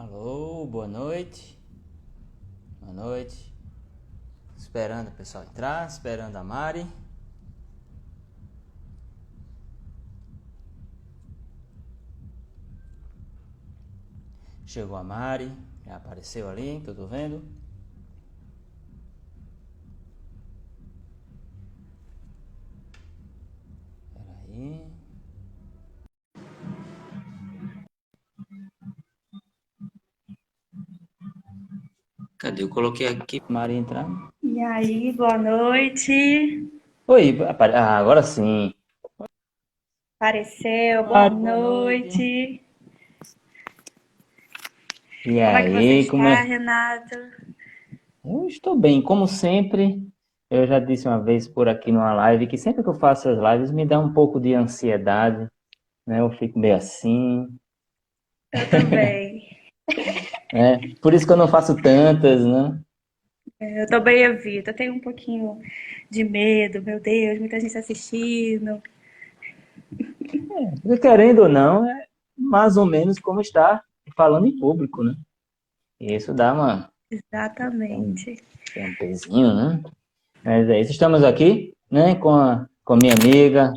Alô, boa noite. Boa noite. Esperando o pessoal entrar, esperando a Mari. Chegou a Mari, já apareceu ali, que eu tô vendo. Peraí. Cadê? Eu coloquei aqui pra Mari entrar. E aí, boa noite. Oi, agora sim. Apareceu, boa Mari, boa noite. noite. E Como é que você aí, como está, é? Renato? Eu estou bem, como sempre. Eu já disse uma vez por aqui numa live que sempre que eu faço as lives me dá um pouco de ansiedade, né? Eu fico meio assim, Eu também. né? Por isso que eu não faço tantas, né? Eu também evito. Eu tenho um pouquinho de medo, meu Deus, muita gente assistindo. Porque querendo ou não, é mais ou menos como estar falando em público, né? E isso tem um, Exatamente. tem um pezinho, né? Mas é isso, estamos aqui, né, com a minha amiga,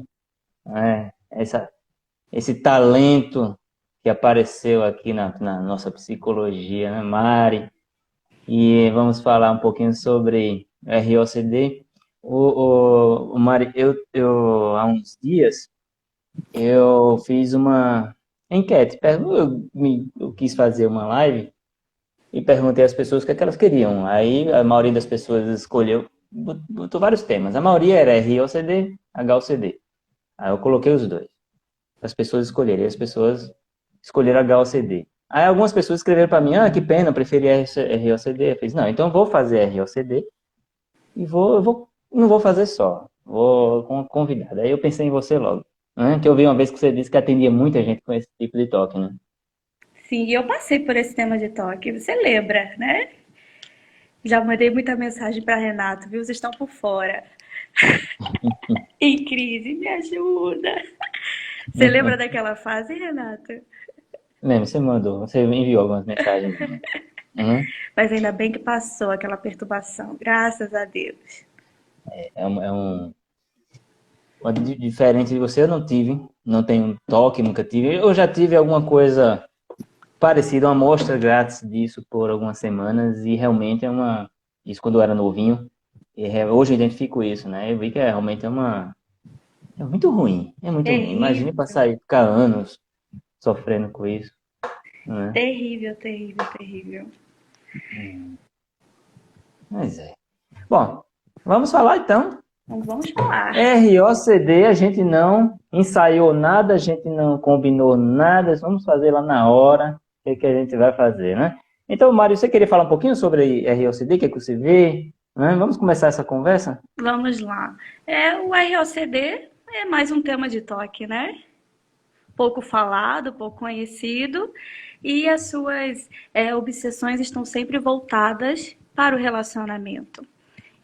esse talento que apareceu aqui na nossa psicologia, né, Mari? E vamos falar um pouquinho sobre ROCD. O Mari, há uns dias, eu fiz uma enquete. Eu quis fazer uma live e perguntei às pessoas o que é que elas queriam. Aí a maioria das pessoas escolheu, botou vários temas. A maioria era ROCD, HOCD. Aí eu coloquei os dois, para as pessoas escolherem. E as pessoas escolheram HOCD. Aí algumas pessoas escreveram para mim, que pena, eu preferi ROCD. Eu fiz, não, então eu vou fazer ROCD e não vou fazer só, vou com uma convidada. Aí eu pensei em você logo, né? Que eu vi uma vez que você disse que atendia muita gente com esse tipo de toque, né? Sim, eu passei por esse tema de toque. Você lembra, né? Já mandei muita mensagem para Renato, viu? Vocês estão por fora. Em crise, me ajuda. Você lembra daquela fase, Renato? Lembra, você enviou algumas mensagens, né? Uhum. Mas ainda bem que passou aquela perturbação, graças a Deus. Diferente de você, eu não tive, não tenho toque, nunca tive. Eu já tive alguma coisa parecida, uma amostra grátis disso por algumas semanas e realmente isso quando eu era novinho, hoje eu identifico isso, né? Eu vi que realmente é muito ruim, é muito ruim. Imagine Terrível, passar e ficar anos sofrendo com isso, né? terrível, terrível, terrível. Mas é. Bom, vamos falar então. Então vamos falar. ROCD, a gente não ensaiou nada, a gente não combinou nada, vamos fazer lá na hora o que a gente vai fazer, né? Então, Mário, você queria falar um pouquinho sobre ROCD, o que é que você vê? Né? Vamos começar essa conversa? Vamos lá. O ROCD é mais um tema de toque, né? Pouco falado, pouco conhecido, e as suas obsessões estão sempre voltadas para o relacionamento.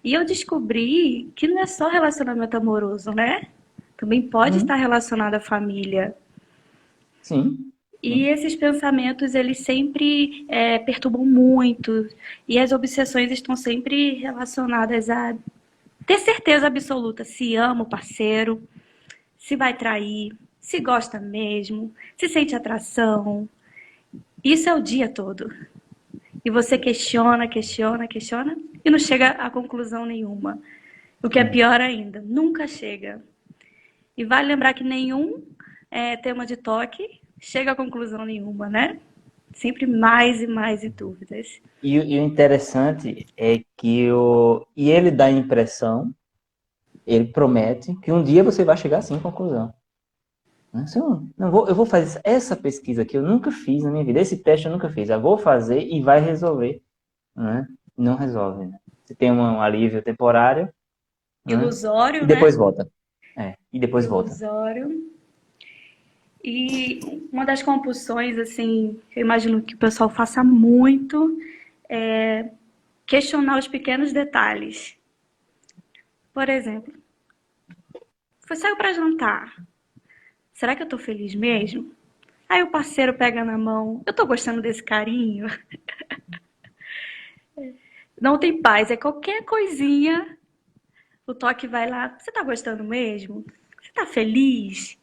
E eu descobri que não é só relacionamento amoroso, né? Também pode estar Hum, relacionado à família. sim, E sim. esses pensamentos, eles sempre perturbam muito. E as obsessões estão sempre relacionadas a ter certeza absoluta se ama o parceiro, se vai trair, se gosta mesmo, se sente atração. Isso é o dia todo. E você questiona, questiona, questiona e não chega a conclusão nenhuma. O que é É. pior ainda, nunca chega. E vale lembrar que nenhum tema de toque chega a conclusão nenhuma, né? Sempre mais e mais dúvidas. E o interessante é que e ele dá a impressão, ele promete que um dia você vai chegar assim à conclusão. Né? Se eu, não vou, eu vou fazer essa pesquisa que eu nunca fiz na minha vida, esse teste eu nunca fiz, eu vou fazer e vai resolver, né? Não resolve, né? Você tem um alívio temporário, né? E Ilusório, né? depois volta. E depois volta. Ilusório. E uma das compulsões, assim, que eu imagino que o pessoal faça muito, é questionar os pequenos detalhes. Por exemplo, saiu para jantar. Será que eu tô feliz mesmo? Aí o parceiro pega na mão. Eu tô gostando desse carinho. Não tem paz, é qualquer coisinha. O toque vai lá. Você tá gostando mesmo? Você tá feliz?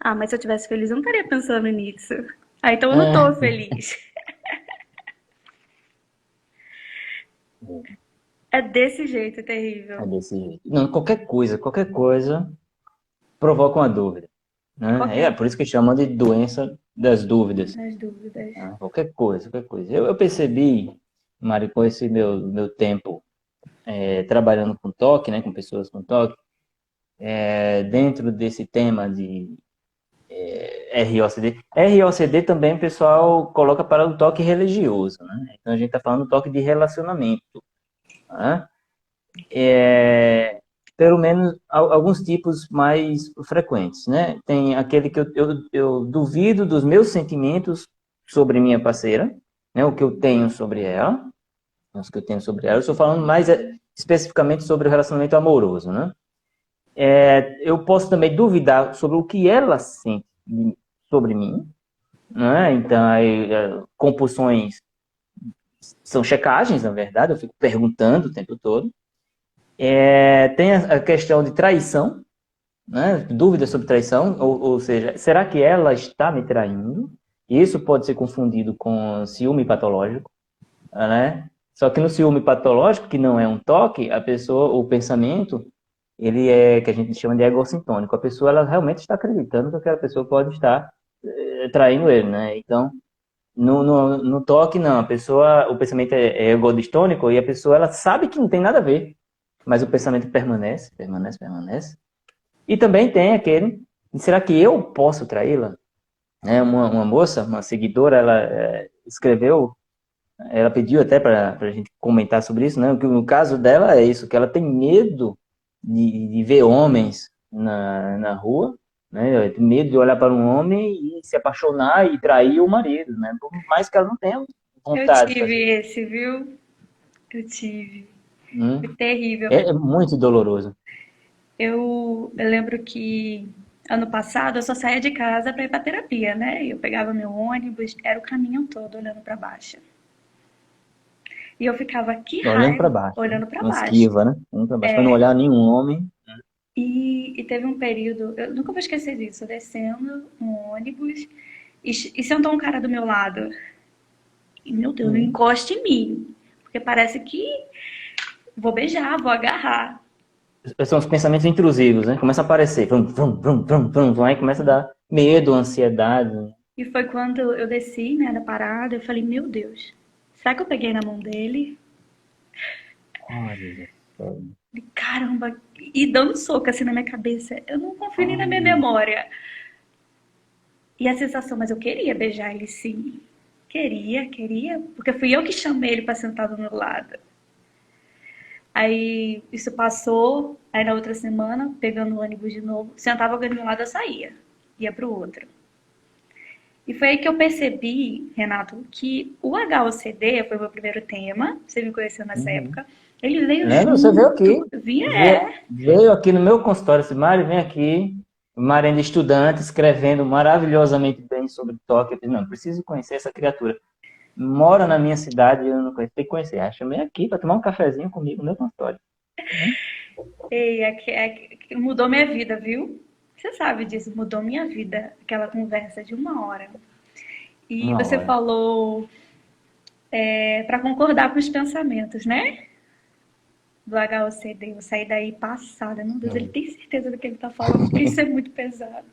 Ah, mas se eu tivesse feliz, eu não estaria pensando nisso. Ah, então eu não tô É, feliz. É desse jeito, é terrível. desse jeito. Não, qualquer coisa provoca uma dúvida, né? É Qualquer por isso que chamam de doença das dúvidas. das dúvidas. Né? Qualquer coisa, qualquer coisa. Eu percebi, Mari, com esse meu tempo trabalhando com toque, né, com pessoas com toque, dentro desse tema de ROCD. ROCD também o pessoal coloca para o toque religioso, né? Então a gente está falando do toque de relacionamento, né? Pelo menos alguns tipos mais frequentes, né? Tem aquele que eu duvido dos meus sentimentos sobre minha parceira, né? O que eu tenho sobre ela, os que eu tenho sobre ela. Eu estou falando mais especificamente sobre o relacionamento amoroso, né? Eu posso também duvidar sobre o que ela sente sobre mim, né? Então, compulsões são checagens, na verdade, eu fico perguntando o tempo todo. Tem a questão de traição, né? Dúvidas sobre traição, ou seja, será que ela está me traindo? Isso pode ser confundido com ciúme patológico, né? Só que no ciúme patológico, que não é um toque, a pessoa, o pensamento, ele que a gente chama de egocintônico. A pessoa, ela realmente está acreditando que aquela pessoa pode estar traindo ele, né? Então, no toque, não. A pessoa, o pensamento é egodistônico e a pessoa, ela sabe que não tem nada a ver, mas o pensamento permanece. E também tem aquele, será que eu posso traí-la? Uma moça, uma seguidora, ela escreveu, ela pediu até para a gente comentar sobre isso, né? Que no caso dela é isso, que ela tem medo de ver homens na rua, né? Tem medo de olhar para um homem e se apaixonar e trair o marido, né? Por mais que ela não tenha Eu vontade de fazer. tive esse, viu? Eu tive. Foi Hum? terrível. É muito doloroso. Eu lembro que ano passado eu só saía de casa para ir para terapia, né? Eu pegava meu ônibus, era o caminho todo olhando para baixo. E eu ficava, que Olhando para raiva, baixo, né? olhando para Uma baixo. esquiva, né? Olhando para baixo, para não olhar nenhum homem. E teve um período, eu nunca vou esquecer disso, descendo no ônibus e sentou um cara do meu lado. E, meu Deus, não Hum. encoste em mim. Porque parece que vou beijar, vou agarrar. São os pensamentos intrusivos, né? Começa a aparecer. Vrum, vrum, vrum, vrum, vrum, vrum, aí começa a dar medo, ansiedade. E foi quando eu desci, né, da parada, eu falei, meu Deus, será que eu peguei na mão dele? Olha só. E, caramba, e dando soco assim na minha cabeça. Eu não confio nem na minha Olha. memória. E a sensação, mas eu queria beijar ele sim. Queria, porque fui eu que chamei ele pra sentar do meu lado. Aí isso passou, aí na outra semana, pegando o ônibus de novo, sentava alguém do meu lado, eu saía, ia pro outro. E foi aí que eu percebi, Renato, que o HOCD foi o meu primeiro tema, você me conheceu nessa Uhum. época, ele veio Lembra? Você veio junto, aqui. vinha, é, Veio aqui no meu consultório. Disse, Mari, vem aqui. Mari ainda estudante, escrevendo maravilhosamente bem sobre toque. Eu disse, não, preciso conhecer essa criatura. Mora na minha cidade, eu não conheço, tem que conhecer. Aí chamei aqui para tomar um cafezinho comigo no meu consultório. Né? ei, mudou minha vida, viu? Você sabe disso, mudou minha vida, aquela conversa de 1 hora. E Uma você hora. falou para concordar com os pensamentos, né? Do HOCD, eu saí daí passada. Meu Deus, ele É. tem certeza do que ele tá falando, porque isso é muito pesado.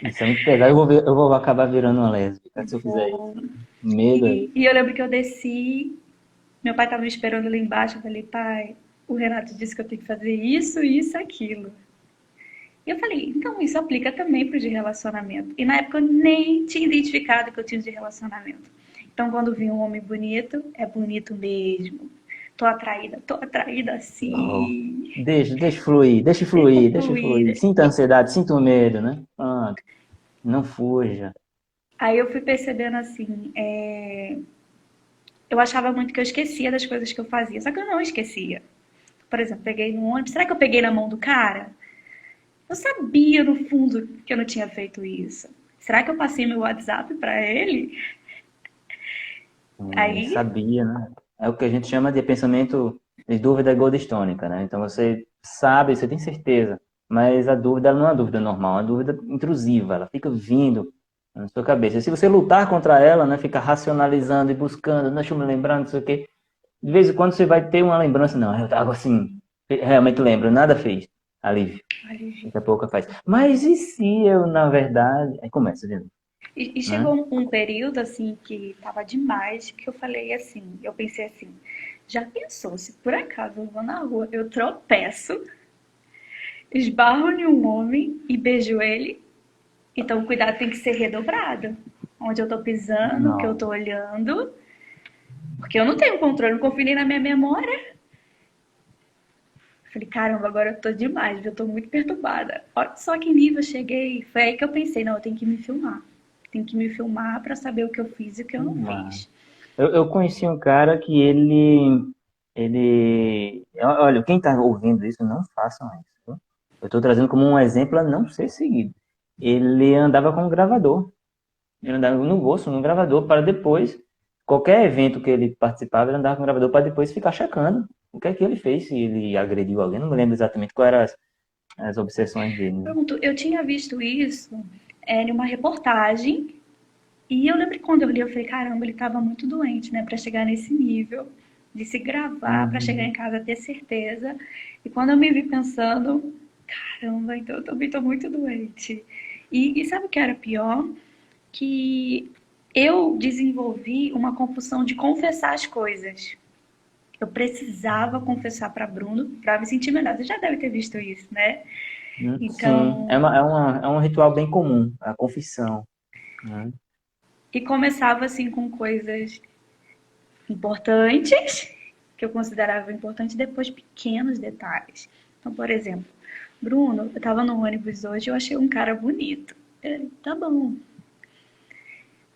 Isso é muito pesado. Eu vou acabar virando uma lésbica se eu fizer isso. Vou. Medo é isso. E eu lembro que eu desci, meu pai estava me esperando ali embaixo, eu falei, pai, o Renato disse que eu tenho que fazer isso, isso, aquilo. E eu falei, então isso aplica também para o de relacionamento. E na época eu nem tinha identificado que eu tinha de relacionamento. Então quando vi um homem bonito, é bonito mesmo. Tô atraída Oh, assim. deixa fluir, deixa Deixa fluir, deixa fluir. fluir. Sinta a ansiedade, sinta o medo, né? Ah, não fuja. Aí eu fui percebendo assim, eu achava muito que eu esquecia das coisas que eu fazia, só que eu não esquecia. Por exemplo, peguei no ônibus, será que eu peguei na mão do cara? Eu sabia no fundo que eu não tinha feito isso. será que eu passei meu WhatsApp para ele? Aí, Sabia, né? É o que a gente chama de pensamento de dúvida goldstônica, né? Então você sabe, você tem certeza, mas a dúvida ela não é uma dúvida normal, é uma dúvida intrusiva, ela fica vindo na sua cabeça. E se você lutar contra ela, né, ficar racionalizando e buscando, deixa eu me lembrar, não sei o quê, de vez em quando você vai ter uma lembrança, não, eu tava assim, realmente lembro, nada fez, alívio, daqui a pouco faz. Mas e se eu, na verdade, aí começa, de novo, e né? chegou um período assim que tava demais, que eu falei assim, eu pensei assim, já pensou se por acaso eu vou na rua, eu tropeço, esbarro em um homem e beijo ele? Então o cuidado tem que ser redobrado. Onde eu tô pisando, o que eu Não. tô olhando, porque eu não tenho controle, não confio nem na minha memória. Falei, caramba, agora eu tô demais, eu tô muito perturbada. Olha só que nível eu cheguei. Foi aí que eu pensei, não, eu tenho que me filmar. Tenho que me filmar pra saber o que eu fiz e o que eu não Mas fiz. eu conheci um cara que olha, quem está ouvindo isso, não façam isso. Viu? Eu estou trazendo como um exemplo a não ser seguido. Ele andava com um gravador. Ele andava no bolso, no gravador, para depois, qualquer evento que ele participava, ele andava com o gravador para depois ficar checando o que é que ele fez, se ele agrediu alguém. Não me lembro exatamente quais eram as obsessões dele. Né? Pronto, eu tinha visto isso em uma reportagem. E eu lembro que quando eu li, eu falei, caramba, ele tava muito doente, né, pra chegar nesse nível de se gravar, pra chegar em Uhum. casa ter certeza. E quando eu me vi pensando, caramba, então eu também tô muito doente. E sabe o que era pior? Que eu desenvolvi uma compulsão de confessar as coisas. Eu precisava confessar para Bruno para me sentir melhor. Você já deve ter visto isso, né? Sim, Então, é um ritual bem comum, a confissão. Né? e começava assim com coisas importantes, que eu considerava importante, e depois pequenos detalhes. Então, por exemplo, Bruno, eu tava no ônibus hoje, eu achei um cara bonito. Ele, tá bom.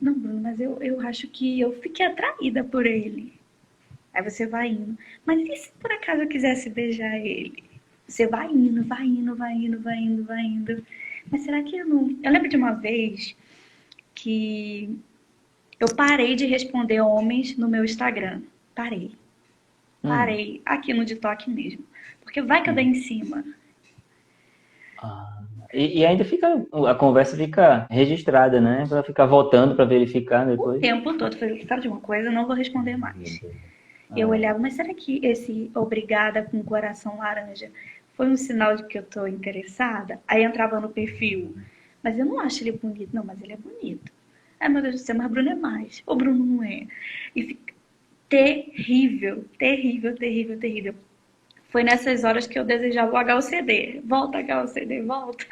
Não, Bruno, mas eu acho que eu fiquei atraída por ele. Aí você vai indo. Mas e se por acaso eu quisesse beijar ele? Você vai indo, vai indo, vai indo, vai indo, vai indo. Mas será que eu não. Eu lembro de uma vez que eu parei de responder homens no meu Instagram. Parei. Hum. Parei. Aqui no TikTok mesmo. Porque vai que eu dei Uhum. em cima. Ah, e ainda fica, a conversa fica registrada, né? Para ficar voltando para verificar O depois. tempo todo. Falei, sabe de uma coisa? Eu não vou responder Meu mais. Deus. Eu É. olhava, mas será que esse obrigada com coração laranja foi um sinal de que eu tô interessada? Aí entrava no perfil. Mas eu não acho ele bonito. Não, mas ele é bonito. Ai, meu Deus do céu, mas Bruno é mais. O Bruno não é. E fica terrível, terrível, terrível, terrível. Foi nessas horas que eu desejava o HOCD. Volta, HOCD, volta.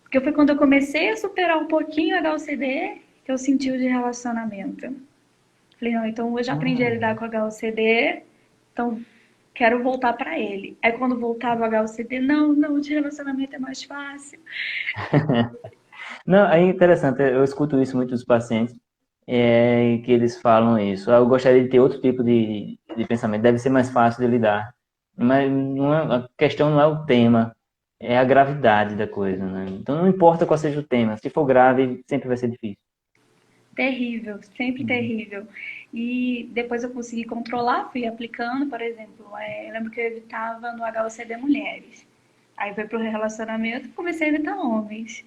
Porque foi quando eu comecei a superar um pouquinho o HOCD que eu senti o de relacionamento. Falei, não, então hoje eu aprendi a Ah, lidar com o HOCD, então quero voltar pra ele. Aí quando voltava o HOCD, não, não, de relacionamento é mais fácil. não, é interessante, eu escuto isso muito dos pacientes, que eles falam isso. "Ah, eu gostaria de ter outro tipo de pensamento, deve ser mais fácil de lidar. Mas não é, a questão não é o tema, é a gravidade da coisa, né? Então não importa qual seja o tema, se for grave, sempre vai ser difícil. Terrível, sempre Uhum. terrível. E depois eu consegui controlar, fui aplicando, por exemplo, eu lembro que eu evitava no HOCD mulheres. Aí foi pro relacionamento, comecei a evitar homens.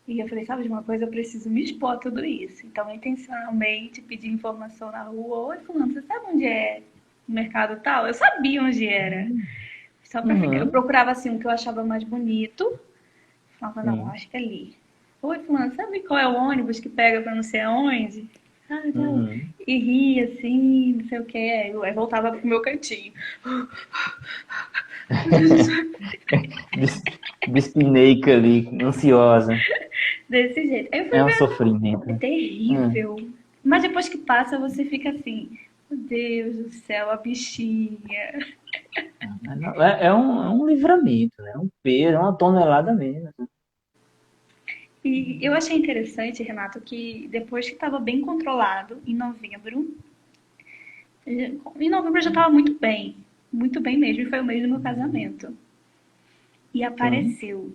E eu falei, sabe de uma coisa, eu preciso me expor a tudo isso. Então, intencionalmente, pedi informação na rua. Oi, fulano, você sabe onde é o mercado tal? Eu sabia onde era. Só pra ficar. Eu Uhum. procurava, assim, o que eu achava mais bonito. Falava, não, Sim. acho que é ali. Oi, fulano, sabe qual é o ônibus que pega pra não sei aonde? Ah, não. Uhum. E ria, assim, não sei o que. Aí voltava pro meu cantinho. Bis- Bispineca ali, ansiosa. Desse jeito. Aí eu fui É um vendo. sofrimento. É Né? Hum. terrível. Mas depois que passa, você fica assim, meu Deus do céu, a bichinha. É um livramento, né? É um peso, é uma tonelada mesmo. E eu achei interessante, Renato, que depois que estava bem controlado, em novembro eu já estava muito bem mesmo, e foi o mês do meu casamento. E Sim. apareceu.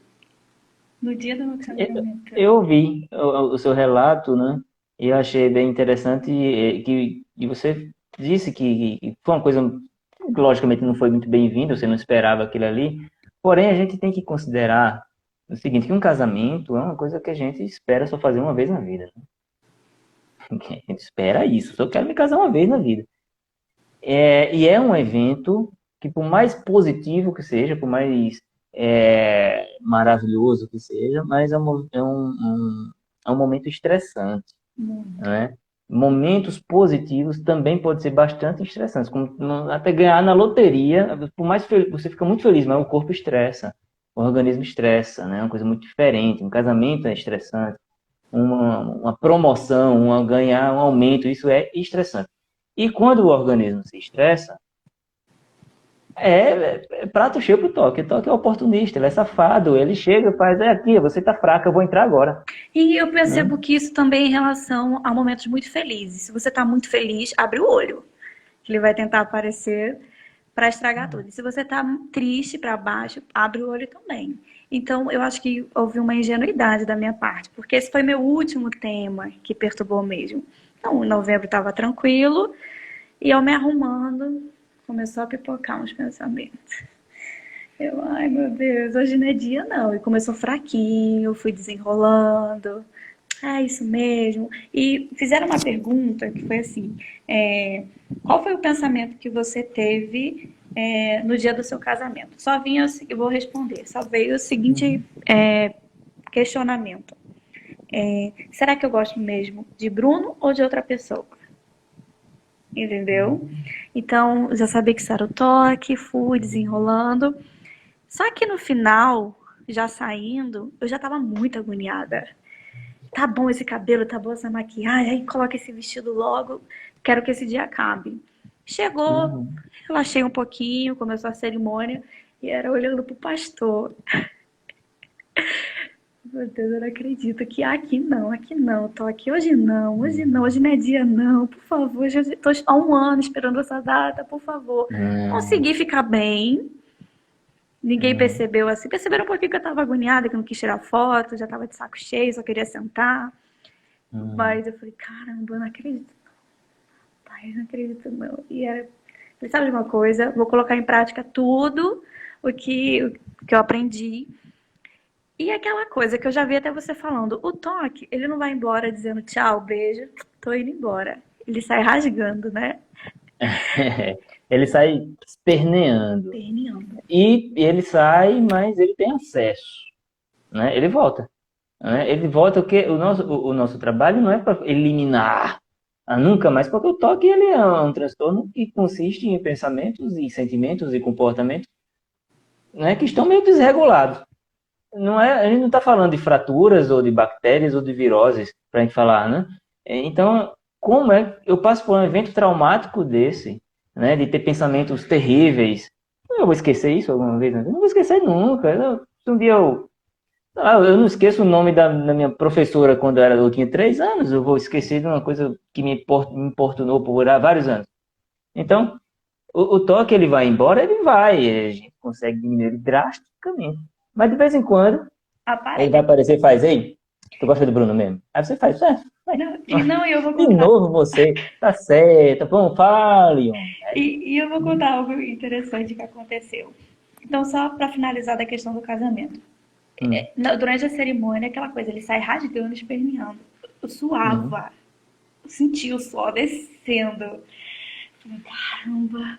No dia do meu Eu casamento. eu ouvi o seu relato, né? E eu achei bem interessante que você disse que foi uma coisa, que logicamente não foi muito bem-vinda, você não esperava aquilo ali. Porém, a gente tem que considerar o seguinte, que um casamento é uma coisa que a gente espera só fazer uma vez na vida, né? A gente espera isso, só quero me casar uma vez na vida. E é um evento que, por mais positivo que seja, por mais maravilhoso que seja, mas é um momento estressante, Muito. né? Momentos positivos também podem ser bastante estressantes, como até ganhar na loteria, por mais você fica muito feliz, mas o corpo estressa, o organismo estressa, né? É uma coisa muito diferente. Um casamento é estressante, uma promoção, ganhar um aumento, isso é estressante. E quando o organismo se estressa, é prato cheio pro Toque. O Toque é oportunista, ele é safado. Ele chega e faz, aqui, você tá fraca, eu vou entrar agora. E eu Né? percebo que isso também em relação a momentos muito felizes. Se você está muito feliz, abre o olho, que ele vai tentar aparecer para estragar tudo. E se você está triste para baixo, abre o olho também. Então, eu acho que houve uma ingenuidade da minha parte, porque esse foi meu último tema que perturbou mesmo. Então, em novembro estava tranquilo, e eu me arrumando, começou a pipocar uns pensamentos. Eu, ai meu Deus, hoje não é dia não. E começou fraquinho, fui desenrolando. Ah, isso mesmo. E fizeram uma pergunta que foi assim: qual foi o pensamento que você teve no dia do seu casamento? Só vinha, eu vou responder, só veio o seguinte questionamento: será que eu gosto mesmo de Bruno ou de outra pessoa? Entendeu? Então, já sabia que isso era o toque, fui desenrolando. Só que no final, já saindo, eu já tava muito agoniada. Tá bom esse cabelo, tá boa essa maquiagem, aí coloca esse vestido logo, quero que esse dia acabe. Chegou, Uhum. relaxei um pouquinho, começou a cerimônia e era olhando pro pastor. Meu Deus, eu não acredito que aqui não, tô aqui hoje não, hoje não é dia não, por favor, já tô há um ano esperando essa data, por favor. Uhum. Consegui ficar bem, ninguém Uhum. percebeu assim. Perceberam um pouquinho que eu tava agoniada, que eu não quis tirar foto, já tava de saco cheio, só queria sentar. Uhum. Mas eu falei, caramba, eu não acredito, pai, eu não acredito não. E era, falei, sabe de uma coisa? Vou colocar em prática tudo o que eu aprendi. E aquela coisa que eu já vi até você falando, o toque, ele não vai embora dizendo tchau, beijo, tô indo embora. Ele sai rasgando, né? Ele sai esperneando. Perneando. E ele sai, mas ele tem acesso. Né? Ele volta. Né? Ele volta porque o nosso trabalho não é para eliminar nunca mais, porque o toque ele é um transtorno que consiste em pensamentos e sentimentos e comportamentos, né, que estão meio desregulados. Não é, a gente não está falando de fraturas ou de bactérias ou de viroses para a gente falar, né? Então, como é que eu passo por um evento traumático desse, né, de ter pensamentos terríveis? Eu vou esquecer isso alguma vez? Né? Eu não vou esquecer nunca. Se um dia eu não esqueço o nome da minha professora quando eu tinha 3 anos, eu vou esquecer de uma coisa que me importunou por vários anos. Então, o toque ele vai embora, ele vai, a gente consegue diminuir ele drasticamente. Mas de vez em quando, ele vai Aparece. aparecer e faz, ei, tu gosta do Bruno mesmo? Aí você faz, vai. Não, e não, eu vou De contar. novo você, tá certo, bom, fale, homem. E eu vou contar algo interessante que aconteceu. Então, só para finalizar da questão do casamento. Hum, Durante a cerimônia, aquela coisa, ele sai rasgando, esperneando. Eu hum, suava. Eu senti o suor descendo. Falei, caramba.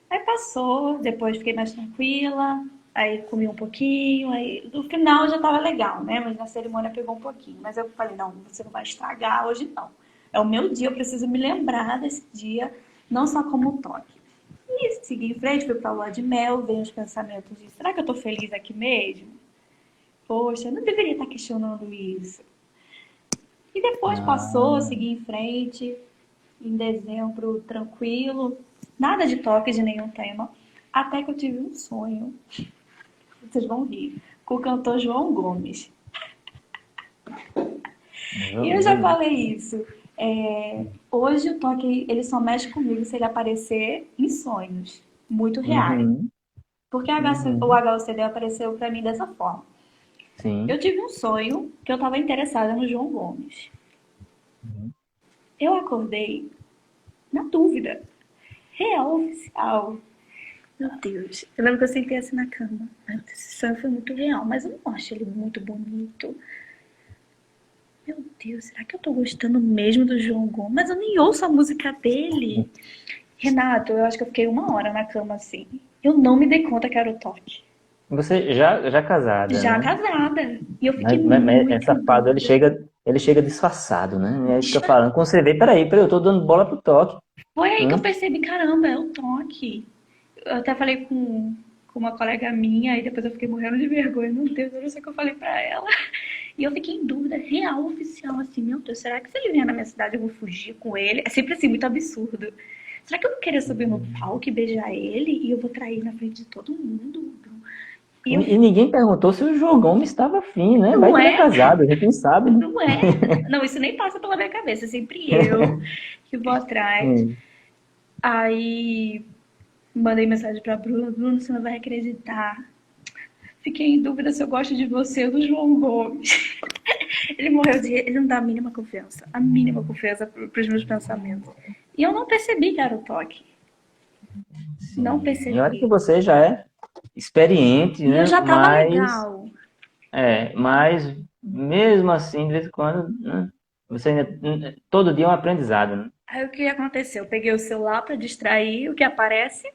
Aí passou, depois fiquei mais tranquila. Aí comi um pouquinho. Aí no final já tava legal, né? Mas na cerimônia pegou um pouquinho. Mas eu falei, não, você não vai estragar hoje não. É o meu dia, eu preciso me lembrar desse dia, não só como um toque. E segui em frente, fui pra lua de mel, veio os pensamentos de, será que eu tô feliz aqui mesmo? Poxa, eu não deveria estar questionando isso. E depois passou, ah, segui em frente, em dezembro, tranquilo, nada de toque de nenhum tema, até que eu tive um sonho, vocês vão rir, com o cantor João Gomes. E eu já beleza. falei isso. Hoje o toque ele só mexe comigo se ele aparecer em sonhos muito reais. Uhum, Porque o uhum, HOCD apareceu para mim dessa forma. Sim. Eu tive um sonho que eu estava interessada no João Gomes. Eu acordei na dúvida, real oficial. Meu Deus, eu lembro que eu sentei assim na cama. Esse sonho foi muito real, mas eu não acho ele muito bonito. Meu Deus, será que eu tô gostando mesmo do João Gomes? Mas eu nem ouço a música dele. Renato, eu acho que eu fiquei 1 hora na cama assim. Eu não me dei conta que era o toque. Você já casada, Já né? casada. E eu fiquei Mas é muito em safado, dúvida. ele chega disfarçado, né? E aí fica Já falando, quando você vê, peraí, eu tô dando bola pro toque, foi aí que eu né? percebi, caramba, é o toque. Eu até falei com uma colega minha, e depois eu fiquei morrendo de vergonha. Meu Deus, eu não sei o que eu falei pra ela. E eu fiquei em dúvida real, oficial, assim, meu Deus, será que se ele vier na minha cidade eu vou fugir com ele? É sempre assim, muito absurdo. Será que eu vou querer subir no palco e beijar ele e eu vou trair na frente de todo mundo? E eu, E ninguém perguntou se o João Gomes estava afim, né? Vai não que ele é é, casado, a gente não sabe, né? não é. Não, isso nem passa pela minha cabeça, é sempre eu que vou atrás. Sim. Aí mandei mensagem pra Bruno, Bruno, você não vai acreditar. Fiquei em dúvida se eu gosto de você ou do João Gomes. Ele morreu de. Ele não dá a mínima confiança para os meus pensamentos. E eu não percebi que era o toque. Não Sim. E olha que percebi. você já é experiente, E eu né? já tava legal. Mas mesmo assim, de vez em quando, né? Você ainda, todo dia é um aprendizado, né? Aí o que aconteceu? Eu peguei o celular para distrair, o que aparece?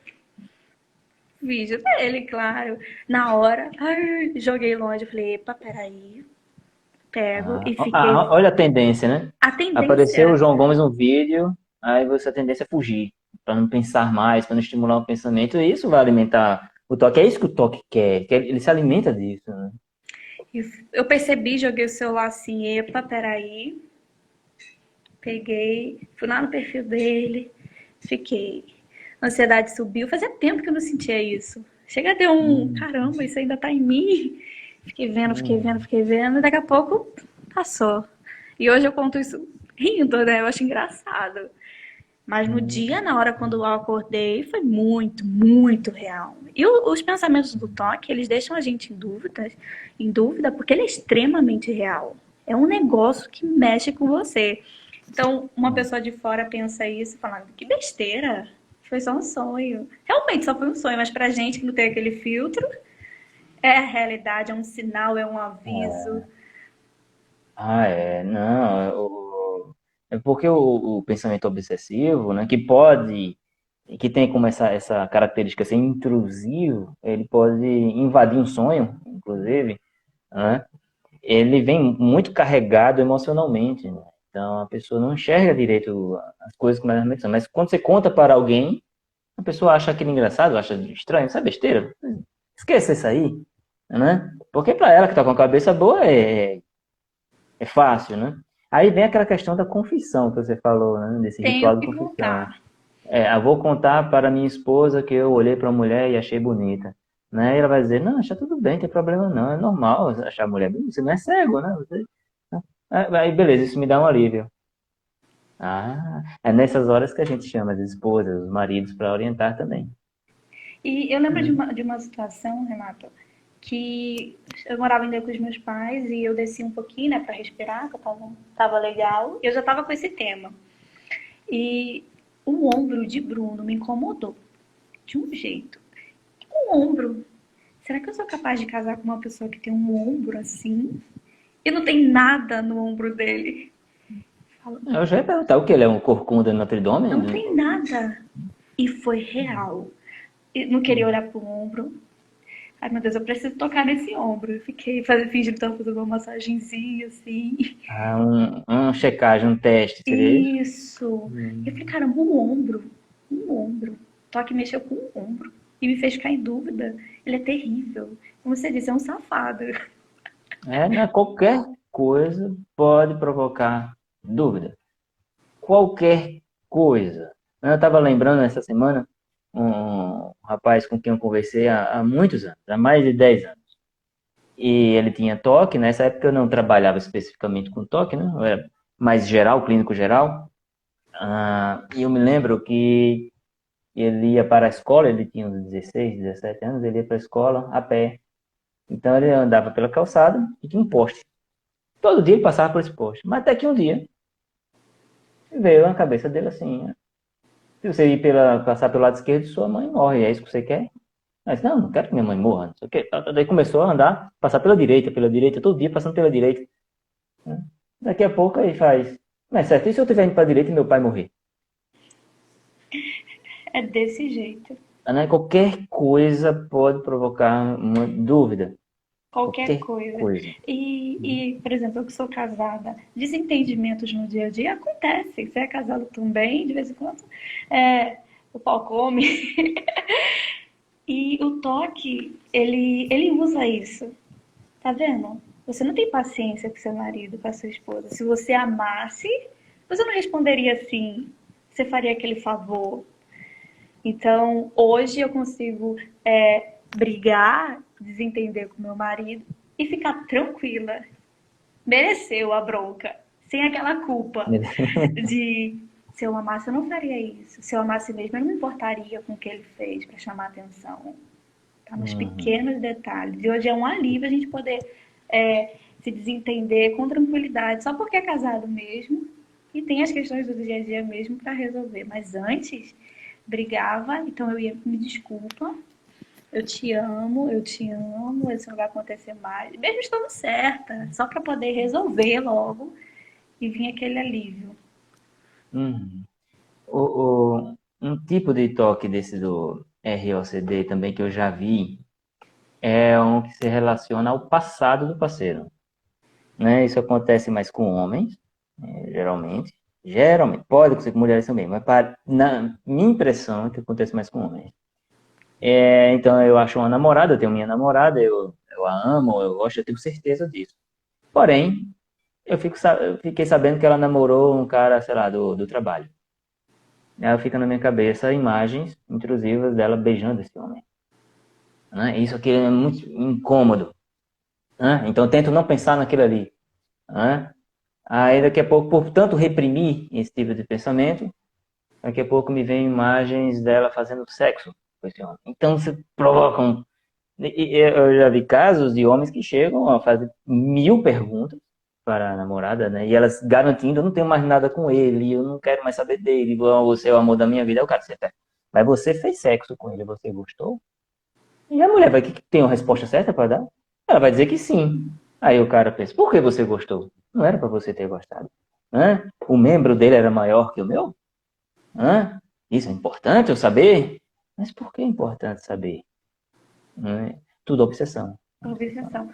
Vídeo dele, claro. Na hora, ai, joguei longe. Falei, epa, peraí. Pego e fiquei. Olha a tendência, né? A Apareceu o tendência João Gomes no vídeo, aí você a tendência é fugir, para não pensar mais, para não estimular o pensamento, e isso vai alimentar o toque. É isso que o toque quer, ele se alimenta disso, né? eu percebi, joguei o celular assim, epa, peraí. Peguei, fui lá no perfil dele, fiquei. A ansiedade subiu. Fazia tempo que eu não sentia isso. Chega a ter um, Hum, caramba, isso ainda tá em mim. Fiquei vendo, fiquei vendo, hum, fiquei vendo, e daqui a pouco passou. E hoje eu conto isso rindo, né? Eu acho engraçado. Mas no dia, hum. na hora quando eu acordei, foi muito, muito real. E os pensamentos do toque, eles deixam a gente em dúvida, porque ele é extremamente real. É um negócio que mexe com você. Então, uma pessoa de fora pensa isso falando, que besteira, foi só um sonho. Realmente só foi um sonho, mas pra gente que não tem aquele filtro, é a realidade, é um sinal, é um aviso. Não, é porque o pensamento obsessivo, né, que tem como essa característica ser intrusivo, ele pode invadir um sonho, inclusive, né? Ele vem muito carregado emocionalmente, né? Então a pessoa não enxerga direito as coisas como elas realmente são. Mas quando você conta para alguém, a pessoa acha aquilo engraçado, acha estranho, isso é besteira. Esqueça isso aí, né? Porque para ela que está com a cabeça boa é fácil, né? Aí vem aquela questão da confissão que você falou, né? Desse Tenho ritual de que confissão. contar. Eu vou contar para minha esposa que eu olhei para a mulher e achei bonita. Né? E ela vai dizer, não, acha tudo bem, não tem problema não, é normal achar a mulher bonita, você não é cego, né? Aí, beleza, isso me dá um alívio. É nessas horas que a gente chama as esposas, os maridos, para orientar também. E eu lembro Hum. de uma situação, Renato, que eu morava ainda com os meus pais e eu desci um pouquinho, né, para respirar, que eu tava legal, e eu já tava com esse tema. E o ombro de Bruno me incomodou de um jeito. O ombro. Será que eu sou capaz de casar com uma pessoa que tem um ombro assim? E não tem nada no ombro dele. Falo, Eu já ia perguntar o que ele é um corcunda no Notre Dame? não tem nada. E foi real. E não queria olhar pro ombro. Ai, meu Deus, eu preciso tocar nesse ombro. Eu fiquei fingindo que tava fazendo uma massagenzinha, assim. Um checagem, um teste, seria isso? Isso. Eu falei, caramba, um ombro. Um ombro. Toque mexeu com o ombro. E me fez ficar em dúvida. Ele é terrível. Como você disse, é um safado. Né? Qualquer coisa pode provocar dúvida. Qualquer coisa. Eu estava lembrando essa semana um rapaz com quem eu conversei há muitos anos, há mais de 10 anos. E ele tinha toque, nessa época eu não trabalhava especificamente com toque, né? Eu era mais geral, clínico geral. E eu me lembro que ele ia para a escola, ele tinha uns 16, 17 anos, ele ia para a escola a pé. Então ele andava pela calçada e tinha um poste. Todo dia ele passava por esse poste. Mas até que um dia veio na cabeça dele assim, né? Se você passar pelo lado esquerdo, sua mãe morre. É isso que você quer? Mas não, não quero que minha mãe morra, não sei o quê. Daí começou a andar, passar pela direita, todo dia passando pela direita. Né? Daqui a pouco aí faz. Mas certo, e se eu estiver indo para a direita e meu pai morrer? É desse jeito. Né? Qualquer coisa pode provocar uma dúvida. Qualquer Qualquer coisa. coisa. Por exemplo, eu que sou casada, desentendimentos no dia a dia acontecem. Você é casado também, de vez em quando, o pau come. E o toque, ele usa isso. Tá vendo? Você não tem paciência com seu marido, com a sua esposa. Se você amasse, você não responderia assim. Você faria aquele favor. Então, hoje eu consigo brigar, desentender com meu marido e ficar tranquila. Mereceu a bronca, sem aquela culpa de se eu amasse eu não faria isso. Se eu amasse mesmo, eu não me importaria com o que ele fez para chamar atenção. Tá nos Uhum. pequenos detalhes. E hoje é um alívio a gente poder se desentender com tranquilidade, só porque é casado mesmo. E tem as questões do dia a dia mesmo para resolver. Mas antes, brigava, então eu ia, me desculpa, eu te amo, isso não vai acontecer mais. Mesmo estando certa, só para poder resolver logo e vir aquele alívio. Uhum. Um tipo de toque desse do ROCD também que eu já vi é um que se relaciona ao passado do parceiro. Né? Isso acontece mais com homens, geralmente. Geralmente, pode acontecer com mulheres também, mas na minha impressão é que acontece mais com homens. Então eu acho uma namorada, eu tenho minha namorada, eu a amo, eu gosto, eu tenho certeza disso. Porém, eu fiquei sabendo que ela namorou um cara, sei lá, do trabalho. Ela fica na minha cabeça imagens intrusivas dela beijando esse homem. Né? Isso aqui é muito incômodo. Né? Então eu tento não pensar naquilo ali. Né? Aí daqui a pouco, por tanto reprimir esse tipo de pensamento, daqui a pouco me vem imagens dela fazendo sexo com esse homem. Então se provocam. Eu já vi casos de homens que chegam a fazer 1000 perguntas para a namorada, né? E elas garantindo, eu não tenho mais nada com ele, eu não quero mais saber dele, você é o amor da minha vida. Aí o cara, mas você fez sexo com ele, você gostou? E a mulher vai que tem uma resposta certa para dar? Ela vai dizer que sim. Aí o cara pensa, por que você gostou? Não era para você ter gostado. Hã? O membro dele era maior que o meu? Hã? Isso é importante eu saber? Mas por que é importante saber? Tudo obsessão. Obsessão. Obsessão.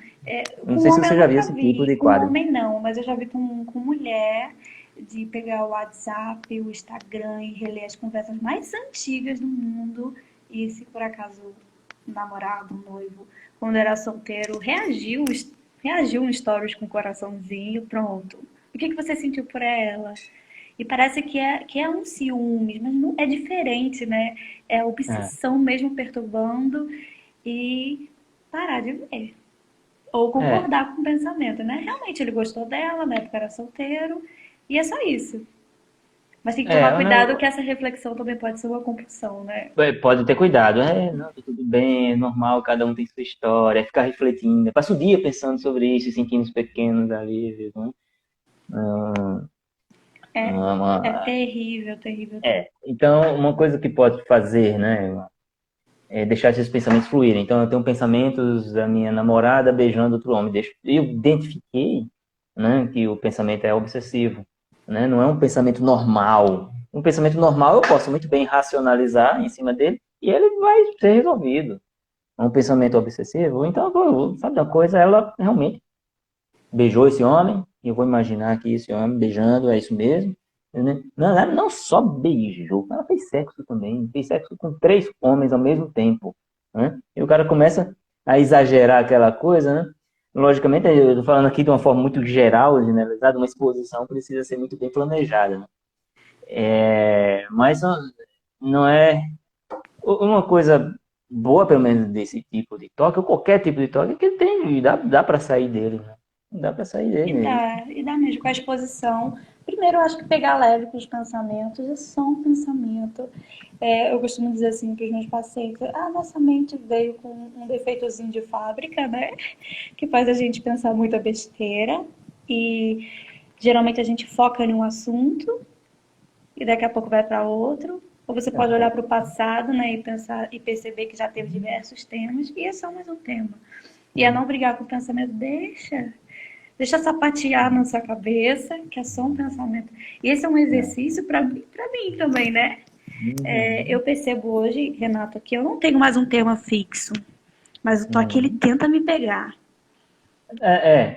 Não Com sei se homem você eu já viu nunca esse tipo vi, de com quadro. homem não, mas eu já vi com mulher de pegar o WhatsApp, o Instagram e reler as conversas mais antigas do mundo e se por acaso o namorado, o noivo, quando era solteiro, reagiu um stories com um coraçãozinho, pronto. O que você sentiu por ela? E parece que é um ciúmes, mas não é diferente, né? É a É, obsessão mesmo perturbando e parar de ver. Ou é, concordar com o pensamento, né? Realmente ele gostou dela, na época era solteiro, e é só isso. Mas tem que tomar cuidado que essa reflexão também pode ser uma compulsão, né? pode ter cuidado. Não, tá tudo bem, é normal, cada um tem sua história. Ficar refletindo. Passa o dia pensando sobre isso e sentindo os pequenos alívios. Né? É, é Uma- terrível, terrível. Então, uma coisa que pode fazer, né? É deixar esses pensamentos fluírem. Então, eu tenho pensamentos da minha namorada beijando outro homem. Eu identifiquei, né, que o pensamento é obsessivo, né? Não é um pensamento normal. Um pensamento normal eu posso muito bem racionalizar em cima dele e ele vai ser resolvido. É um pensamento obsessivo. Então, sabe uma coisa? Ela realmente beijou esse homem, e eu vou imaginar que esse homem beijando, é isso mesmo. Né? Não, ela não só beijou, ela fez sexo também, fez sexo com 3 homens ao mesmo tempo. Né? E o cara começa a exagerar aquela coisa, né? Logicamente, eu estou falando aqui de uma forma muito geral, generalizada, uma exposição precisa ser muito bem planejada. Né? Mas não é uma coisa boa, pelo menos, desse tipo de toque, ou qualquer tipo de toque, é que dá para sair dele. Né? Dá para sair dele. E dá mesmo com a exposição, Primeiro, eu acho que pegar leve com os pensamentos é só um pensamento. Eu costumo dizer assim para os meus pacientes: nossa mente veio com um defeitozinho de fábrica, né? Que faz a gente pensar muita besteira. E geralmente a gente foca em um assunto e daqui a pouco vai para outro. Ou você pode olhar para o passado, né, e pensar e perceber que já teve diversos temas e é só mais um tema. E é não brigar com o pensamento, deixa sapatear na sua cabeça, que é só um pensamento. E esse é um exercício para mim também, né? Eu percebo hoje, Renato, que eu não tenho mais um tema fixo, mas o toque ele tenta me pegar.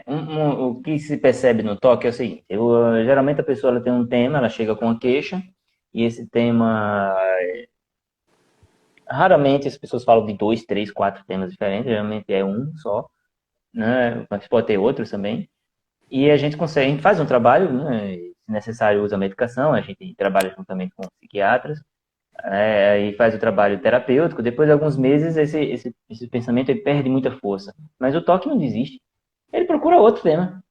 O que se percebe no toque é o seguinte: geralmente a pessoa ela tem um tema, ela chega com uma queixa, e esse tema. Raramente as pessoas falam de 2, 3, 4 temas diferentes, geralmente é um só, né? Mas pode ter outros também. E a gente faz um trabalho, né? Se necessário, usa medicação, a gente trabalha juntamente com psiquiatras, e faz o trabalho terapêutico. Depois de alguns meses, esse pensamento ele perde muita força. Mas o toque não desiste. Ele procura outro tema.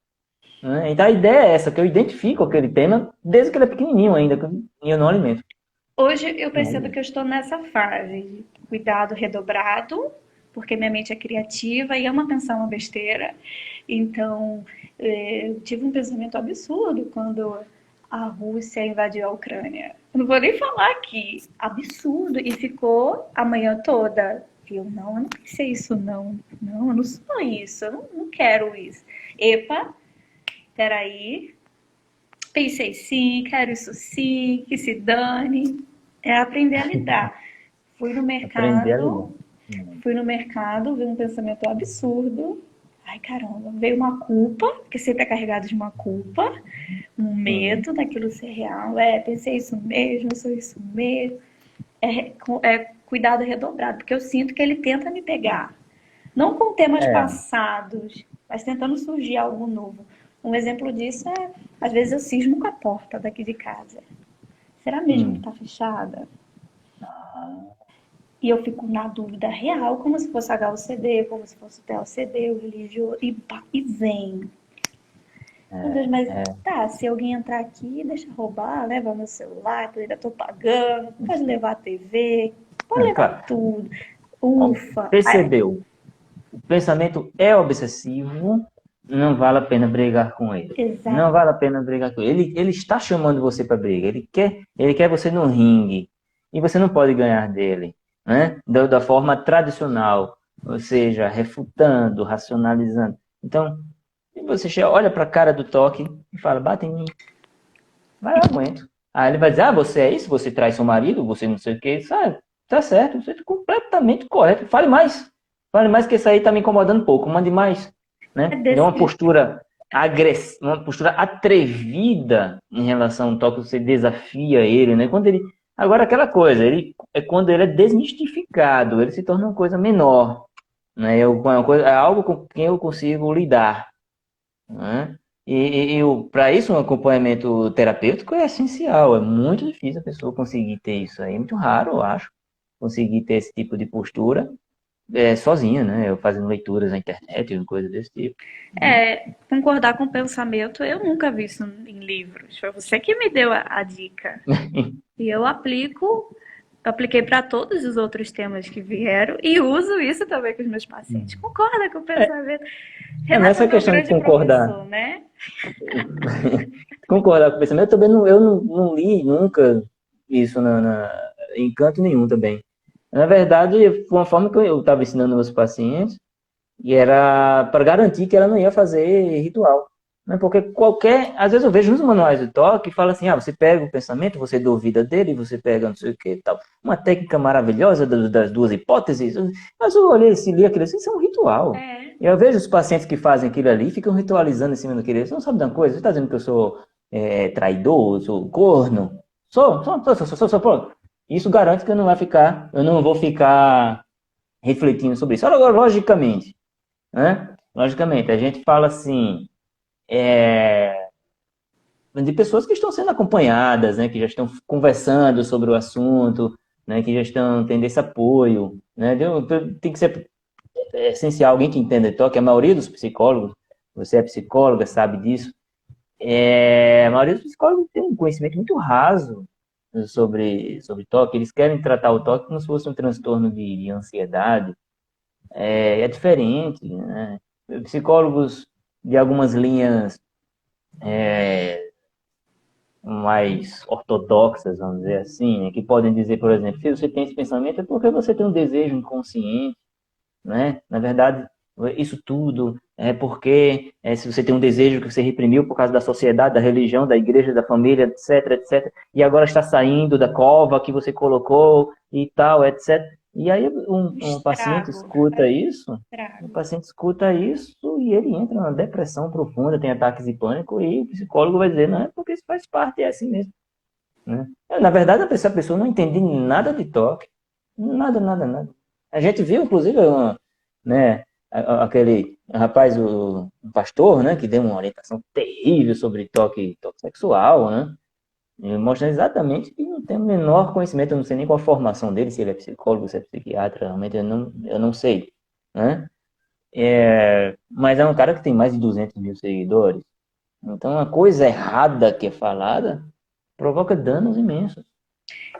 Né? Então a ideia é essa, que eu identifico aquele tema desde que ele é pequenininho ainda, e eu não alimento. Hoje eu percebo que eu estou nessa fase de cuidado redobrado, porque minha mente é criativa e ama pensar uma besteira. Então, eu tive um pensamento absurdo quando a Rússia invadiu a Ucrânia. Eu não vou nem falar aqui. Absurdo. E ficou a manhã toda. Eu não pensei isso, não. Não, eu não sou isso. Eu não quero isso. Epa, peraí. Pensei sim, quero isso sim, que se dane. É aprender a lidar. Fui no mercado, vi um pensamento absurdo. Ai, caramba, veio uma culpa, porque sempre é carregado de uma culpa, um medo daquilo ser real. Pensei isso mesmo, sou isso mesmo. Cuidado redobrado, porque eu sinto que ele tenta me pegar. Não com temas passados, mas tentando surgir algo novo. Um exemplo disso é, às vezes eu cismo com a porta daqui de casa. Será mesmo que está fechada? E eu fico na dúvida real, como se fosse HUCD, como se fosse o TLCD, o religioso, e vem. Meu Deus, mas se alguém entrar aqui, deixa roubar, leva meu celular, eu ainda estou pagando, pode levar a TV, pode levar tudo. Ufa. Percebeu? O pensamento é obsessivo, não vale a pena brigar com ele. Exato. Não vale a pena brigar com ele. Ele está chamando você para briga. Ele quer você no ringue. E você não pode ganhar dele, né? Da forma tradicional, ou seja, refutando, racionalizando. Então, você olha para a cara do toque e fala: bate em mim. Vai, eu aguento. Aí ele vai dizer: você é isso? Você traz seu marido? Você não sei o que. Sabe? Tá certo, você está completamente correto. Fale mais. Fale mais, que isso aí tá me incomodando um pouco. Mande mais. Né? É uma postura agressiva, uma postura atrevida em relação ao toque, você desafia ele, né? Agora, aquela coisa, quando ele é desmistificado, ele se torna uma coisa menor, né? É algo com quem eu consigo lidar, né? Para isso, um acompanhamento terapêutico é essencial. É muito difícil a pessoa conseguir ter isso aí. É muito raro, eu acho, conseguir ter esse tipo de postura sozinha, né? Eu fazendo leituras na internet, coisas desse tipo. Concordar com o pensamento, eu nunca vi isso em livros. Foi você que me deu a dica. E eu apliquei para todos os outros temas que vieram e uso isso também com os meus pacientes. Concorda com o pensamento. Nessa questão de concordar, né? Concordar com o pensamento, eu também não li nunca isso em canto nenhum também. Na verdade, foi uma forma que eu estava ensinando meus pacientes, e era para garantir que ela não ia fazer ritual. Né? Porque às vezes eu vejo nos manuais do toque, fala assim: você pega o pensamento, você duvida dele, você pega não sei o que tal. Uma técnica maravilhosa das duas hipóteses. Mas eu olhei, se li aquilo assim, isso é um ritual. E eu vejo os pacientes que fazem aquilo ali, ficam ritualizando em cima daquilo. Você não sabe de uma coisa? Você está dizendo que eu sou traidor, sou corno? Sou, pronto. Isso garante que eu não vou ficar refletindo sobre isso. Agora, logicamente, né? Logicamente, a gente fala assim, de pessoas que estão sendo acompanhadas, né? Que já estão conversando sobre o assunto, né? Que já estão tendo esse apoio, né? Tem que ser essencial alguém que entenda toque. A maioria dos psicólogos, você é psicóloga, sabe disso, A maioria dos psicólogos tem um conhecimento muito raso sobre toque. Eles querem tratar o toque como se fosse um transtorno de ansiedade. É diferente, né? Psicólogos de algumas linhas mais ortodoxas, vamos dizer assim, né, que podem dizer, por exemplo, se você tem esse pensamento é porque você tem um desejo inconsciente, né? Na verdade, isso tudo é porque se você tem um desejo que você reprimiu por causa da sociedade, da religião, da igreja, da família, etc, etc, e agora está saindo da cova que você colocou e tal, etc. E aí Um um paciente estrago, escuta faz um isso, o estrago. paciente escuta isso e ele entra numa depressão profunda, tem ataques de pânico e o psicólogo vai dizer, não, é porque isso faz parte, é assim mesmo, né? Na verdade, essa pessoa não entende nada de toque, nada, nada, nada. A gente viu, inclusive, né, aquele rapaz, um pastor, né, que deu uma orientação terrível sobre toque sexual, né, mostrando exatamente que não tem o menor conhecimento, eu não sei nem qual a formação dele, se ele é psicólogo, se é psiquiatra, realmente eu não sei, né, mas é um cara que tem mais de 200 mil seguidores, então a coisa errada que é falada provoca danos imensos,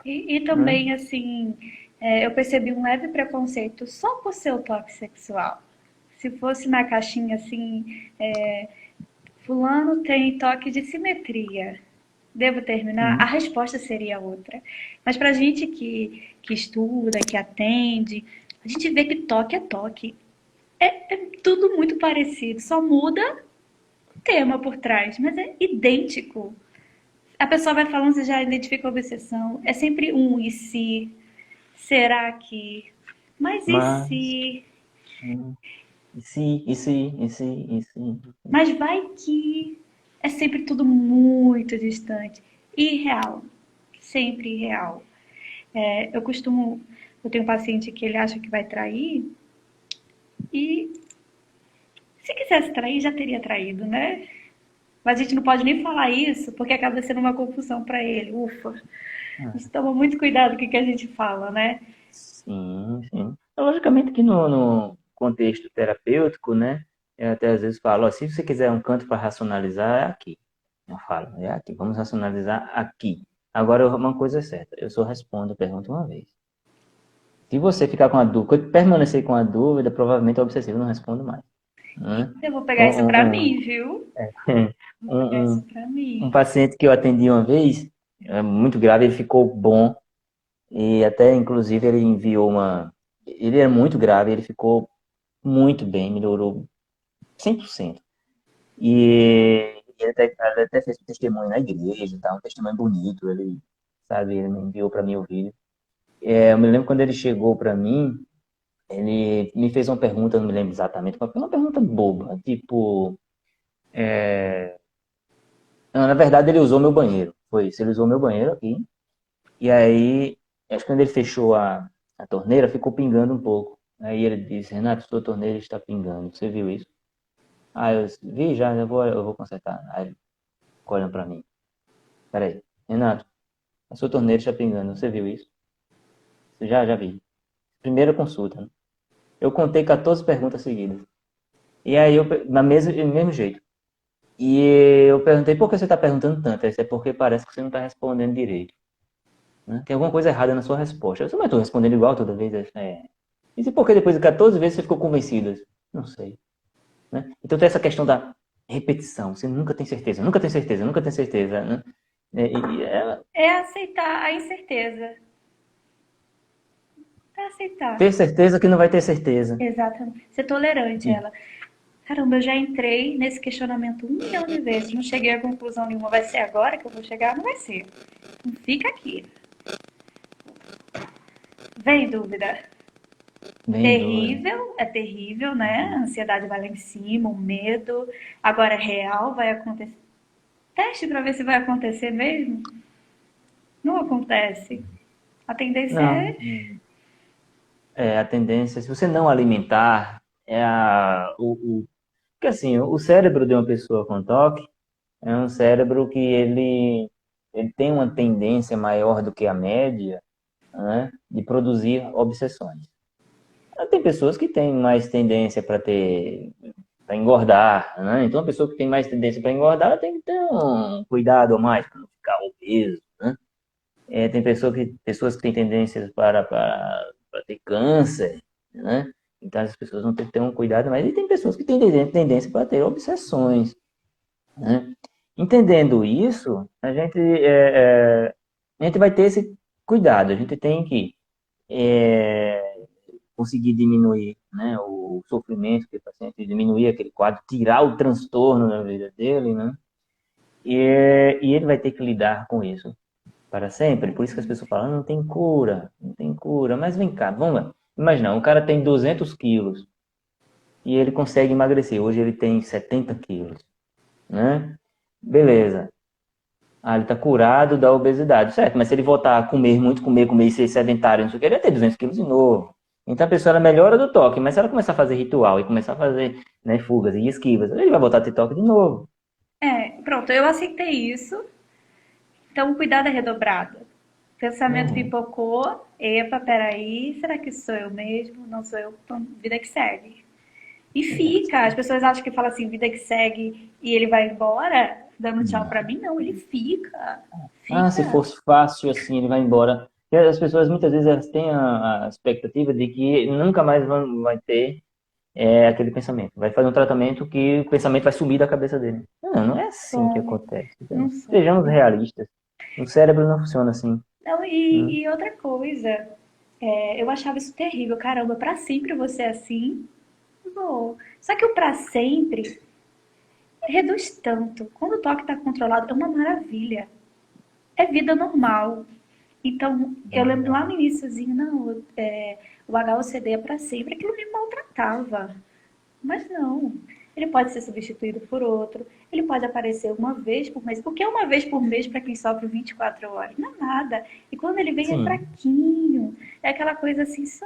E né. também, assim, eu percebi um leve preconceito só por ser o toque sexual. Se fosse na caixinha assim, fulano tem toque de simetria. Devo terminar? A Uhum. resposta seria outra. Mas pra gente que estuda, que atende, a gente vê que toque é toque. É tudo muito parecido, só muda o tema por trás, mas é idêntico. A pessoa vai falando, você já identifica a obsessão. É sempre um e se, será que, mas e Mas, se, e se, mas vai que. É sempre tudo muito distante. Irreal. Sempre irreal. Eu costumo. Eu tenho um paciente que ele acha que vai trair e se quisesse trair, já teria traído, né? Mas a gente não pode nem falar isso porque acaba sendo uma confusão para ele. Ufa. A gente toma muito cuidado com o que a gente fala, né? sim, sim. Logicamente que no contexto terapêutico, né, eu até às vezes falo, ó, se você quiser um canto para racionalizar, é aqui. Eu falo, é aqui, vamos racionalizar aqui. Agora, uma coisa é certa, eu só respondo a pergunta uma vez. Se você ficar com a dúvida, permanecer com a dúvida, provavelmente é obsessivo, eu não respondo mais, né? Eu vou pegar isso pra Um, um, mim, viu? Vou pegar um, isso um, pra um mim. paciente que eu atendi uma vez, muito grave, ele ficou bom, e até, inclusive, ele enviou uma. Ele era muito grave, ele ficou muito bem, melhorou 100%. E ele até fez um testemunho na igreja, tá? Um testemunho bonito. Ele, sabe, ele me enviou para mim o vídeo. Eu me lembro quando ele chegou para mim, ele me fez uma pergunta, não me lembro exatamente, mas foi uma pergunta boba, tipo. Não, na verdade, ele usou meu banheiro. Foi isso, ele usou meu banheiro aqui. E aí, acho que quando ele fechou a torneira, ficou pingando um pouco. Aí ele disse, Renato, sua torneira está pingando. Você viu isso? Ah, eu vi já, eu vou consertar. Aí ele ficou olhando pra mim. Peraí, Renato, a sua torneira está pingando. Você viu isso? Já vi. Primeira consulta, né? Eu contei 14 perguntas seguidas. E aí, do mesmo jeito. E eu perguntei, por que você está perguntando tanto? Ele disse, é porque parece que você não está respondendo direito, né? Tem alguma coisa errada na sua resposta. Eu disse, mas estou respondendo igual toda vez. Ele disse, E por que depois de 14 vezes você ficou convencido? Eu disse, não sei. Né? Então tem essa questão da repetição. Você nunca tem certeza, nunca tem certeza, nunca tem certeza. Né? É aceitar a incerteza. É aceitar. Ter certeza que não vai ter certeza. Exatamente. Ser tolerante a E, ela. Caramba, eu já entrei nesse questionamento 1 milhão de vezes. Não cheguei a conclusão nenhuma. Vai ser agora que eu vou chegar? Não vai ser. Não fica aqui. Vem dúvida. bem dúvida. Terrível, é terrível, né? A ansiedade vai lá em cima, o medo. Agora é real, vai acontecer. Teste para ver se vai acontecer mesmo. Não acontece. A tendência Não. é. A tendência, se você não alimentar, porque assim, o cérebro de uma pessoa com toque é um cérebro que ele tem uma tendência maior do que a média, né, de produzir obsessões. Tem pessoas que têm mais tendência para ter engordar, né? Então, a pessoa que tem mais tendência para engordar, ela tem que ter um cuidado a mais para não ficar obeso, né? Tem pessoas que têm tendências para ter câncer, né? Então, as pessoas vão ter que ter um cuidado mais. E tem pessoas que têm tendência para ter obsessões, né? Entendendo isso, a gente vai ter esse cuidado. A gente tem que conseguir diminuir, né, o sofrimento que o paciente, diminuir aquele quadro, tirar o transtorno da vida dele, né? E ele vai ter que lidar com isso para sempre. Por isso que as pessoas falam, não tem cura, não tem cura. Mas vem cá, vamos lá. Imagina, um cara tem 200 quilos e ele consegue emagrecer. Hoje ele tem 70 quilos, né? Beleza. Ah, ele tá curado da obesidade, certo? Mas se ele voltar a comer muito, comer e ser sedentário, não sei o que, ele vai ter 200 quilos de novo. Então a pessoa ela melhora do toque, mas se ela começar a fazer ritual e começar a fazer, né, fugas e esquivas, ele vai voltar a ter toque de novo. Pronto, eu aceitei isso. Então, cuidado é redobrado. Pensamento Uhum. pipocou. Epa, peraí, será que sou eu mesmo? Não sou eu? Então, vida que segue. E fica. As pessoas acham que fala assim, vida que segue e ele vai embora, dando tchau pra mim. Não, ele fica. Ah, se Fica. fosse fácil assim, ele vai embora. E as pessoas muitas vezes elas têm a expectativa de que nunca mais vai ter aquele pensamento. Vai fazer um tratamento que o pensamento vai sumir da cabeça dele. Não, não é assim que Some. acontece. Não Então, sejamos some. realistas. O cérebro não funciona assim. Não, Né? e outra coisa, eu achava isso terrível. Caramba, pra sempre você é assim? Vou. Só que o pra sempre reduz tanto. Quando o toque está controlado, é uma maravilha. É vida normal. Então, eu lembro lá no iníciozinho, não, o HOCD é para sempre, aquilo me maltratava. Mas não, ele pode ser substituído por outro, ele pode aparecer uma vez por mês. O que é uma vez por mês para quem sofre 24 horas? Não é nada. E quando ele vem é Sim. fraquinho, é aquela coisa assim, só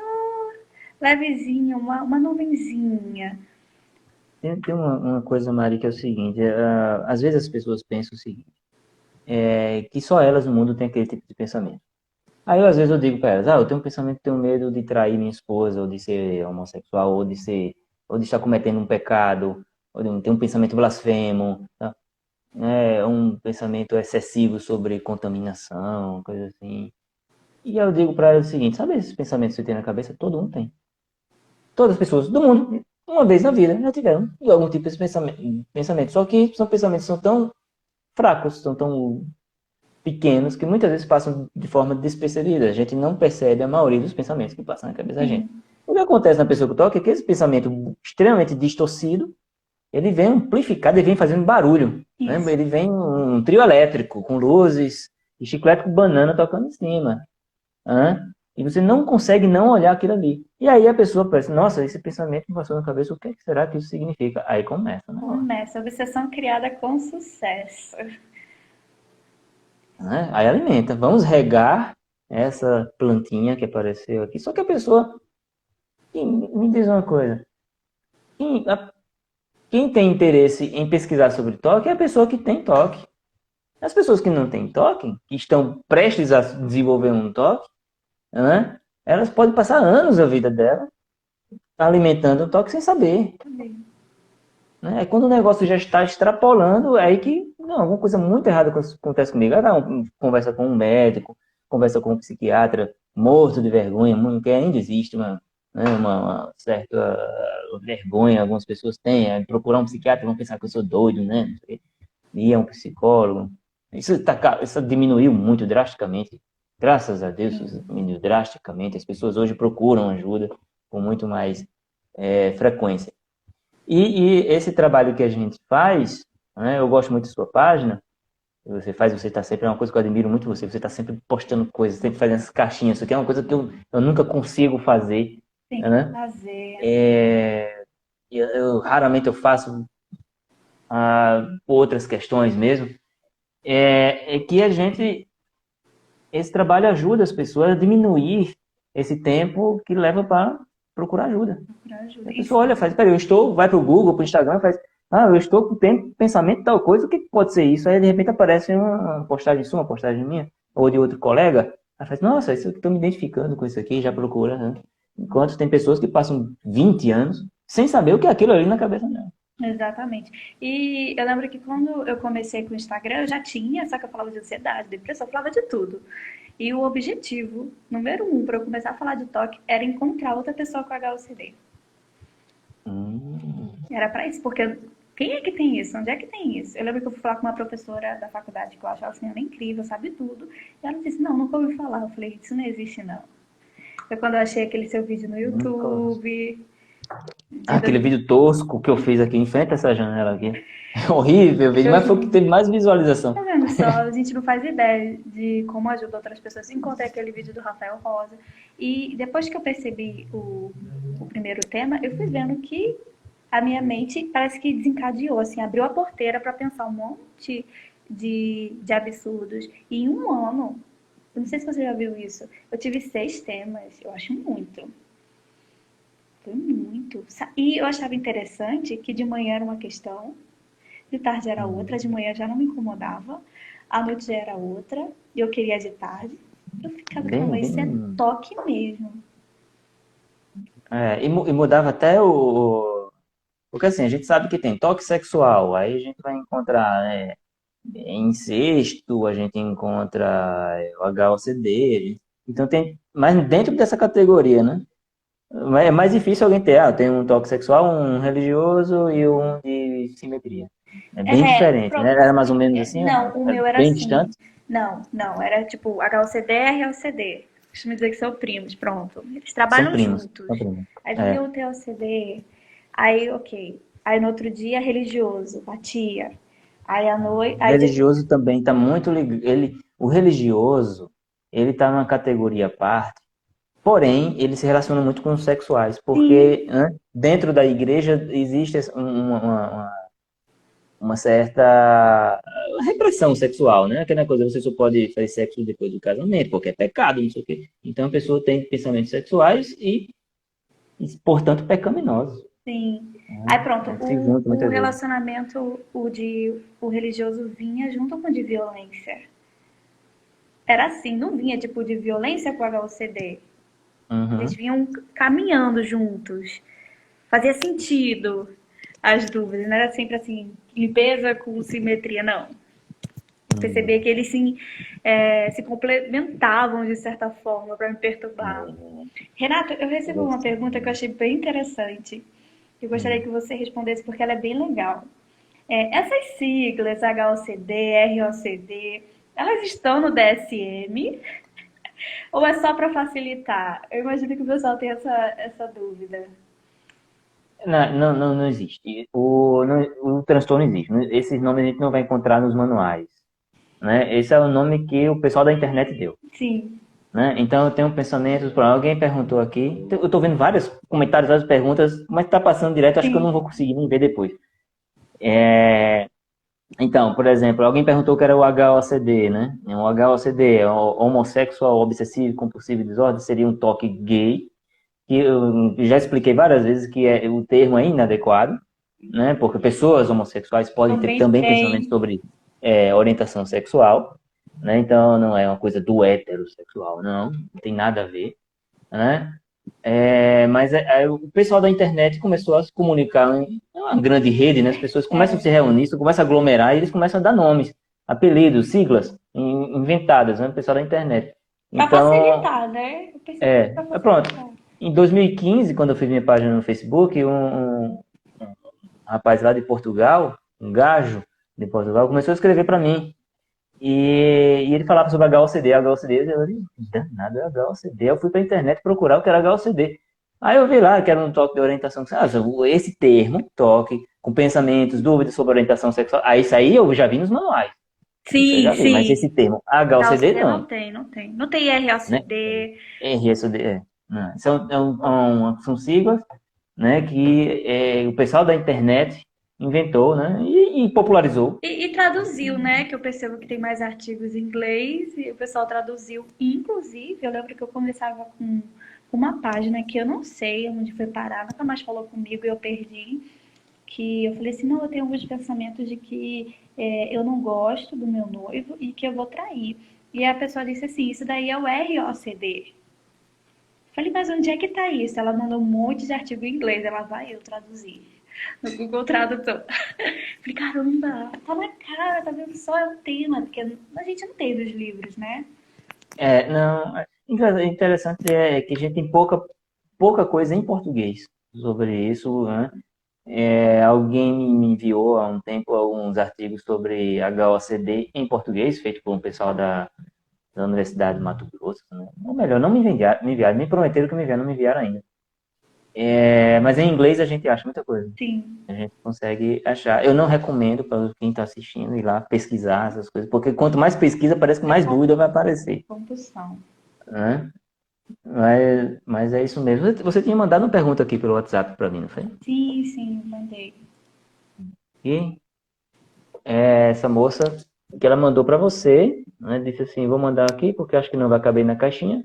levezinha, uma nuvenzinha. Tem uma coisa, Mari, que é o seguinte: às vezes as pessoas pensam o seguinte, que só elas no mundo têm aquele tipo de pensamento. Aí, às vezes, eu digo para elas, eu tenho um pensamento, tenho medo de trair minha esposa, ou de ser homossexual, ou de estar cometendo um pecado, ou de ter um pensamento blasfemo, tá? Um pensamento excessivo sobre contaminação, coisa assim. E eu digo para elas o seguinte, sabe esses pensamentos que você tem na cabeça? Todo mundo tem. Todas as pessoas do mundo, uma vez na vida, já tiveram algum tipo de pensamento. Só que são pensamentos que são tão fracos, são tão pequenos, que muitas vezes passam de forma despercebida. A gente não percebe a maioria dos pensamentos que passam na cabeça da gente. Sim, O que acontece na pessoa que toca é que esse pensamento extremamente distorcido, ele vem amplificado, ele vem fazendo barulho. Né? isso. Ele vem um trio elétrico, com luzes, e chiclete com banana tocando em cima. Né? E você não consegue não olhar aquilo ali. E aí a pessoa pensa, nossa, esse pensamento me passou na cabeça, o que será que isso significa? Aí começa o negócio. Começa. Obsessão criada com sucesso. Né? Aí alimenta. Vamos regar essa plantinha que apareceu aqui. Só que a pessoa, me diz uma coisa, quem tem interesse em pesquisar sobre toque é a pessoa que tem toque. As pessoas que não têm toque, que estão prestes a desenvolver um toque, né? Elas podem passar anos da vida dela alimentando o toque sem saber. Né? É quando o negócio já está extrapolando, é aí que não, alguma coisa muito errada acontece comigo. Aí conversa com um médico, conversa com um psiquiatra, morto de vergonha, que ainda existe uma certa vergonha, algumas pessoas têm, procurar um psiquiatra, vão pensar que eu sou doido, né? E é um psicólogo. Isso diminuiu muito drasticamente. Graças a Deus, isso diminuiu drasticamente. As pessoas hoje procuram ajuda com muito mais frequência. E esse trabalho que a gente faz, né, eu gosto muito da sua página, você está sempre, é uma coisa que eu admiro muito você está sempre postando coisas, sempre fazendo essas caixinhas, isso aqui é uma coisa que eu nunca consigo fazer, Tem que né? fazer. Raramente eu faço outras questões mesmo, que esse trabalho ajuda as pessoas a diminuir esse tempo que leva para procurar ajuda. Ajuda. A pessoa olha, faz, peraí, vai para o Google, para o Instagram, faz, eu estou com pensamento de tal coisa, o que pode ser isso? Aí de repente aparece uma postagem sua, uma postagem minha, ou de outro colega, aí faz, nossa, isso eu estou me identificando com isso aqui, já procura, né? Enquanto tem pessoas que passam 20 anos sem saber o que é aquilo ali na cabeça dela. Exatamente. E eu lembro que quando eu comecei com o Instagram, eu já tinha, só que eu falava de ansiedade, depressão, eu falava de tudo. E o objetivo, número um, para eu começar a falar de toque, era encontrar outra pessoa com HOCD. Hum, Era para isso, porque quem é que tem isso? Onde é que tem isso? Eu lembro que eu fui falar com uma professora da faculdade que eu achava assim, ela é incrível, sabe tudo. E ela disse, não, nunca ouvi falar. Eu falei, isso não existe não. Foi quando eu achei aquele seu vídeo no nunca. YouTube, de Ah, aquele dois- vídeo tosco que eu fiz aqui em frente a essa janela aqui. É horrível o vídeo, mas foi o que teve mais visualização. tá vendo só? A gente não faz ideia de como ajuda outras pessoas. Encontrei aquele vídeo do Rafael Rosa. E depois que eu percebi o primeiro tema, eu fui vendo que a minha mente parece que desencadeou, assim, abriu a porteira para pensar um monte de absurdos. E em um ano, eu não sei se você já viu isso, eu tive 6 temas. Eu acho muito. Foi muito. E eu achava interessante que de manhã era uma questão, de tarde era outra, de manhã já não me incomodava, à noite já era outra, e eu queria de tarde. Eu ficava, Bem, caramba, isso é bem. toque mesmo. E mudava até o. Porque assim, a gente sabe que tem toque sexual, aí a gente vai encontrar incesto, a gente encontra o HOCD. Então tem. Mas dentro dessa categoria, né? É mais difícil alguém ter, tem um toque sexual, um religioso e um de simetria. É bem É, diferente, né? pronto. Era mais ou menos assim, Não, o é meu era bem assim. distante. Não, não, era tipo HOCD, ROCD. Costumo dizer que são primos, pronto. Eles São trabalham primos, são juntos. primos. Aí vinha É. o TOCD, aí ok. Aí no outro dia religioso, batia. Aí à noite, O religioso também está muito ligado. O religioso, ele está numa categoria à parte, porém, ele se relaciona muito com os sexuais, porque sim, dentro da igreja existe uma certa repressão sexual, né? Aquela coisa, você só pode fazer sexo depois do casamento, porque é pecado, não sei o quê. Então a pessoa tem pensamentos sexuais e portanto, pecaminosos. sim. Aí pronto, Se juntam o muitas vezes. relacionamento, o religioso vinha junto com o de violência. Era assim, não vinha tipo de violência com HOCD. Eles Uhum. vinham caminhando juntos. Fazia sentido as dúvidas, não era sempre assim, limpeza com simetria, não. Eu percebia que eles se complementavam de certa forma para me perturbar. Uhum. Renato, eu recebi uma pergunta que eu achei bem interessante. Eu gostaria que você respondesse porque ela é bem legal. Essas siglas, HOCD, ROCD, elas estão no DSM ou é só para facilitar? Eu imagino que o pessoal tem essa dúvida. Não existe. O transtorno existe. Esses nomes a gente não vai encontrar nos manuais, né? Esse é o nome que o pessoal da internet deu, Sim. né? Então eu tenho pensamentos, por alguém perguntou aqui, eu estou vendo vários comentários, várias perguntas, mas está passando direto, acho que eu não Sim. vou conseguir nem ver depois. Então, por exemplo, alguém perguntou o que era o HOCD, né? O HOCD, homossexual obsessivo compulsivo disorder, seria um toque gay, que eu já expliquei várias vezes que o termo é inadequado, né? Porque pessoas homossexuais podem ter Também também pensamentos tem. sobre orientação sexual, né? Então não é uma coisa do heterossexual, não tem nada a ver, né? Mas o pessoal da internet começou a se comunicar em uma grande rede, né? As pessoas começam a se reunir, começam a aglomerar e eles começam a dar nomes, apelidos, siglas inventadas, né? O pessoal da internet. Pra Então, facilitar, né? Eu percebi que pra pronto. facilitar. Em 2015, quando eu fiz minha página no Facebook, um rapaz lá de Portugal, um gajo de Portugal, começou a escrever para mim. E ele falava sobre HOCD, HOCD, eu disse, danado, é HOCD. Eu fui para a internet procurar o que era HOCD. Aí eu vi lá que era um toque de orientação sexual. Esse termo, toque, com pensamentos, dúvidas sobre orientação sexual. Aí isso aí eu já vi nos manuais. Isso eu Sim, já vi. Mas esse sim. termo HOCD, HOCD não não. tem, não tem. Não tem Né? ROCD. RSD, não. São siglas, né, que o pessoal da internet inventou, né, e popularizou. E traduziu, né? Que eu percebo que tem mais artigos em inglês e o pessoal traduziu. Inclusive, eu lembro que eu conversava com uma página que eu não sei onde foi parar, nunca mais falou comigo e eu perdi. Que eu falei assim, não, eu tenho alguns pensamentos de que eu não gosto do meu noivo e que eu vou trair. E a pessoa disse assim, isso daí é o ROCD. Falei, mas onde é que tá isso? Ela mandou um monte de artigo em inglês, ela vai eu traduzir. no Google Tradutor. Falei, caramba, tá na cara, tá vendo só é o tema, porque a gente não tem dos livros, né? Não, interessante é que a gente tem pouca coisa em português sobre isso, né? Alguém me enviou há um tempo alguns artigos sobre HOCD em português, feito por um pessoal da Universidade de Mato Grosso, né? Ou melhor, não me enviaram, me prometeram que me enviaram, não me enviaram ainda. Mas em inglês a gente acha muita coisa. Sim, A gente consegue achar. Eu não recomendo para quem está assistindo ir lá pesquisar essas coisas, porque quanto mais pesquisa, parece que é mais dúvida vai aparecer, compulsão. né? Mas é isso mesmo. Você tinha mandado uma pergunta aqui pelo WhatsApp para mim, não foi? Sim, sim, mandei. E essa moça que ela mandou para você, né, disse assim, vou mandar aqui porque acho que não vai caber na caixinha.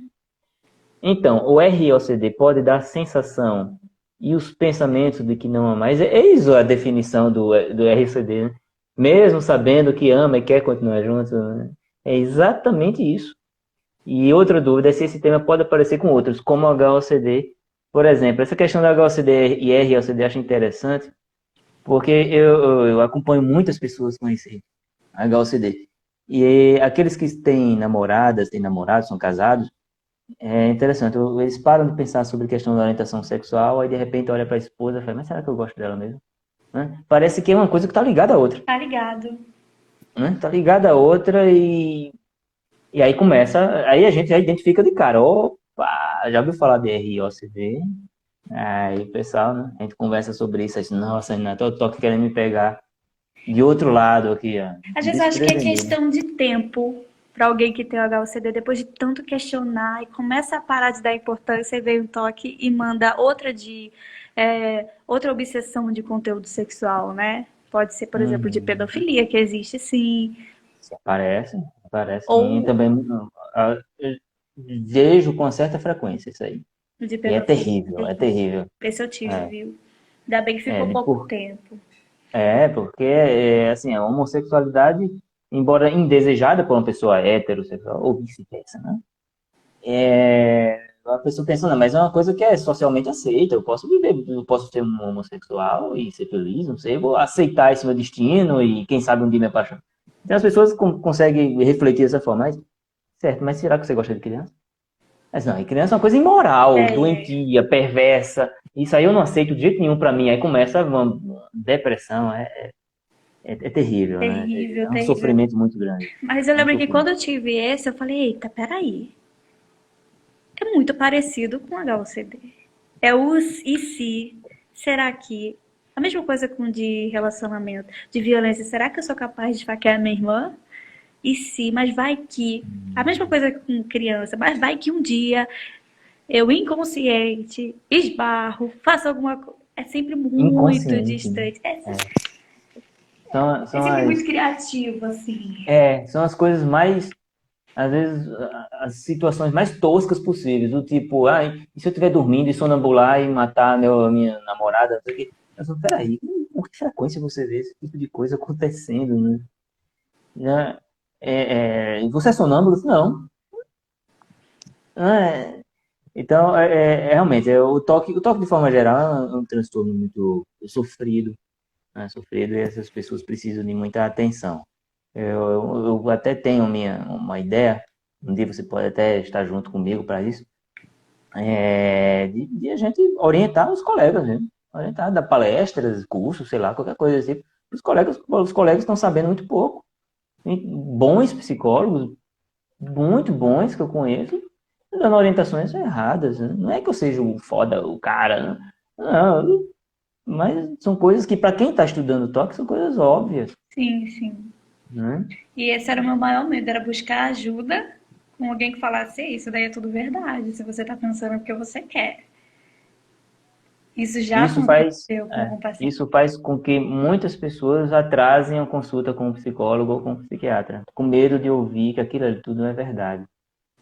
Então, o ROCD pode dar a sensação e os pensamentos de que não ama mais. É isso a definição do ROCD, né? Mesmo sabendo que ama e quer continuar junto, né? É exatamente isso. E outra dúvida é se esse tema pode aparecer com outros, como o HOCD. Por exemplo, essa questão da HOCD e ROCD eu acho interessante, porque eu acompanho muitas pessoas com esse HOCD. E aqueles que têm namoradas, têm namorados, são casados, é interessante. Eles param de pensar sobre a questão da orientação sexual, aí de repente olha para a esposa e fala, mas será que eu gosto dela mesmo? Né? Parece que é uma coisa que está ligada à outra. Tá ligado. Né? Tá ligada à outra e aí começa, aí a gente já identifica de cara. Opa, já ouviu falar de ROCD? Aí o pessoal, né? A gente conversa sobre isso, assim, nossa, Renato, eu tô querendo me pegar de outro lado aqui, ó, Às vezes eu acho que é desprevenido. questão de tempo para alguém que tem o HOCD, depois de tanto questionar e começa a parar de dar importância e vem um toque e manda outra outra obsessão de conteúdo sexual, né? Pode ser, por exemplo, de Uhum. pedofilia, que existe sim, Aparece sim, ou também eu vejo com certa frequência isso aí. de E é pedofilia. terrível, é terrível. Esse eu tive, É, viu? Ainda bem que é, ficou de pouco por, tempo. porque assim, a homossexualidade, embora indesejada por uma pessoa heterossexual, ou vice-versa, né? A pessoa pensa, não, mas é uma coisa que é socialmente aceita, eu posso viver, eu posso ser um homossexual e ser feliz, não sei, eu vou aceitar esse meu destino e quem sabe um dia me apaixonar. Então as pessoas conseguem refletir dessa forma, certo, mas será que você gosta de criança? Mas não, e criança é uma coisa imoral, É, doentia, perversa. Isso aí eu não aceito de jeito nenhum pra mim. Aí começa uma depressão, é terrível, né? terrível, É um terrível. sofrimento muito grande. Mas eu É um lembro que sofrimento. quando eu tive esse, eu falei, eita, peraí. É muito parecido com HOCD. É os e se. Será que. A mesma coisa com de relacionamento, de violência. Será que eu sou capaz de esfaquear minha irmã? E se, mas vai que. A mesma coisa com criança, mas vai que um dia eu inconsciente, esbarro, faço alguma coisa. É sempre muito Inconsciente, né? distante. É. São, É são sempre muito as, criativo, assim. são as coisas mais, às vezes, as situações mais toscas possíveis. Do tipo, e se eu estiver dormindo e sonambular e matar minha namorada? Não sei o quê. Eu falo, peraí, com que frequência você vê esse tipo de coisa acontecendo, né? Já, e você é sonâmbulo? Não. É, então, realmente, o toque de forma geral é um transtorno muito sofrido, né? Sofrido e essas pessoas precisam de muita atenção. Eu até tenho uma ideia, um dia você pode até estar junto comigo para isso, de a gente orientar os colegas, né? Orientar, dar palestras, cursos, sei lá, qualquer coisa assim. Os colegas estão sabendo muito pouco. Tem bons psicólogos, muito bons que eu conheço, dando orientações erradas, né? Não é que eu seja o foda, o cara, né? Não, mas são coisas que, para quem está estudando toque, são coisas óbvias, Sim, sim. né? E esse era o meu maior medo, era buscar ajuda com alguém que falasse, isso daí é tudo verdade, se você tá pensando é porque você quer. Isso já Isso faz, aconteceu com algum paciente. isso faz com que muitas pessoas atrasem a consulta com um psicólogo ou com um psiquiatra, com medo de ouvir que aquilo ali tudo não é verdade.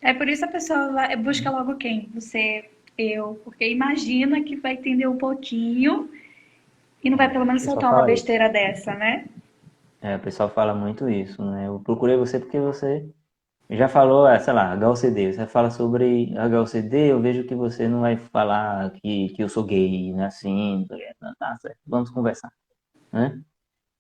É por isso a pessoa busca logo quem? Você, eu, porque imagina que vai entender um pouquinho e não vai pelo O menos pessoal soltar uma fala isso. besteira dessa, né? O pessoal fala muito isso, né? Eu procurei você porque você Já falou, sei lá, HOCD. Você fala sobre HOCD, eu vejo que você não vai falar que eu sou gay, né? Assim, não, tá certo, vamos conversar, né?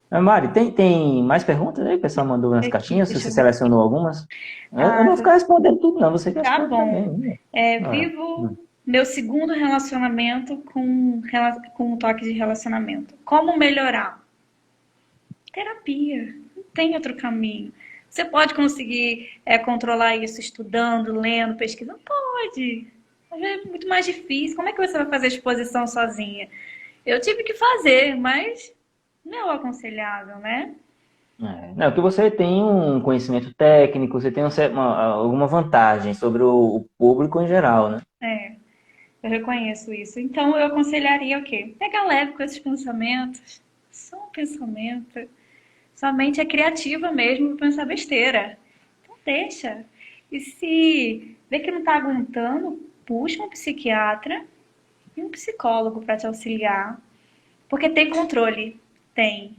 Mas, Mari, tem mais perguntas aí? O pessoal mandou nas Aqui, caixinhas, deixa você eu ver. selecionou algumas? Eu Ah, não vou ficar respondendo tudo, não. Você que tá responde também, bom. né? Ora, Vivo meu segundo relacionamento com um toque de relacionamento. Como melhorar? Terapia. Não tem outro caminho. Você pode conseguir controlar isso estudando, lendo, pesquisando? Pode. Mas é muito mais difícil. Como é que você vai fazer exposição sozinha? Eu tive que fazer, mas não é o aconselhável, né? não, que você tem um conhecimento técnico, você tem alguma vantagem sobre o público em geral, né? É, eu reconheço isso. Então eu aconselharia o quê? Pegar leve com esses pensamentos. Só um pensamento. Sua mente é criativa mesmo para pensar besteira. Então deixa. E se vê que não está aguentando, puxa um psiquiatra e um psicólogo para te auxiliar. Porque tem controle. Tem.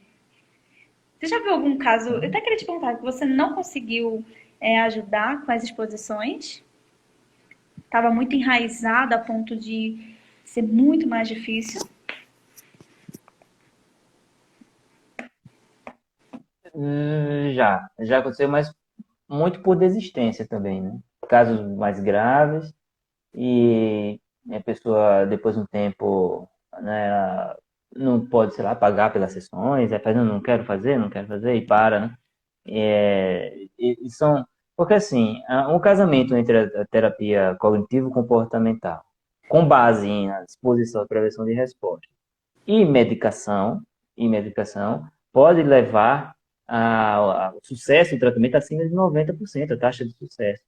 Você já viu algum caso? Eu até queria te perguntar que você não conseguiu ajudar com as exposições? Estava muito enraizada a ponto de ser muito mais difícil. Já aconteceu, mas muito por desistência também, né? Casos mais graves e a pessoa, depois de um tempo, né, ela não pode, sei lá, pagar pelas sessões, faz, não quero fazer, não quero fazer, e para, né? E são, porque assim, um casamento entre a terapia cognitivo-comportamental, com base em disposição e prevenção de resposta, e medicação, e medicação pode levar ao sucesso do tratamento acima de 90%, a taxa de sucesso,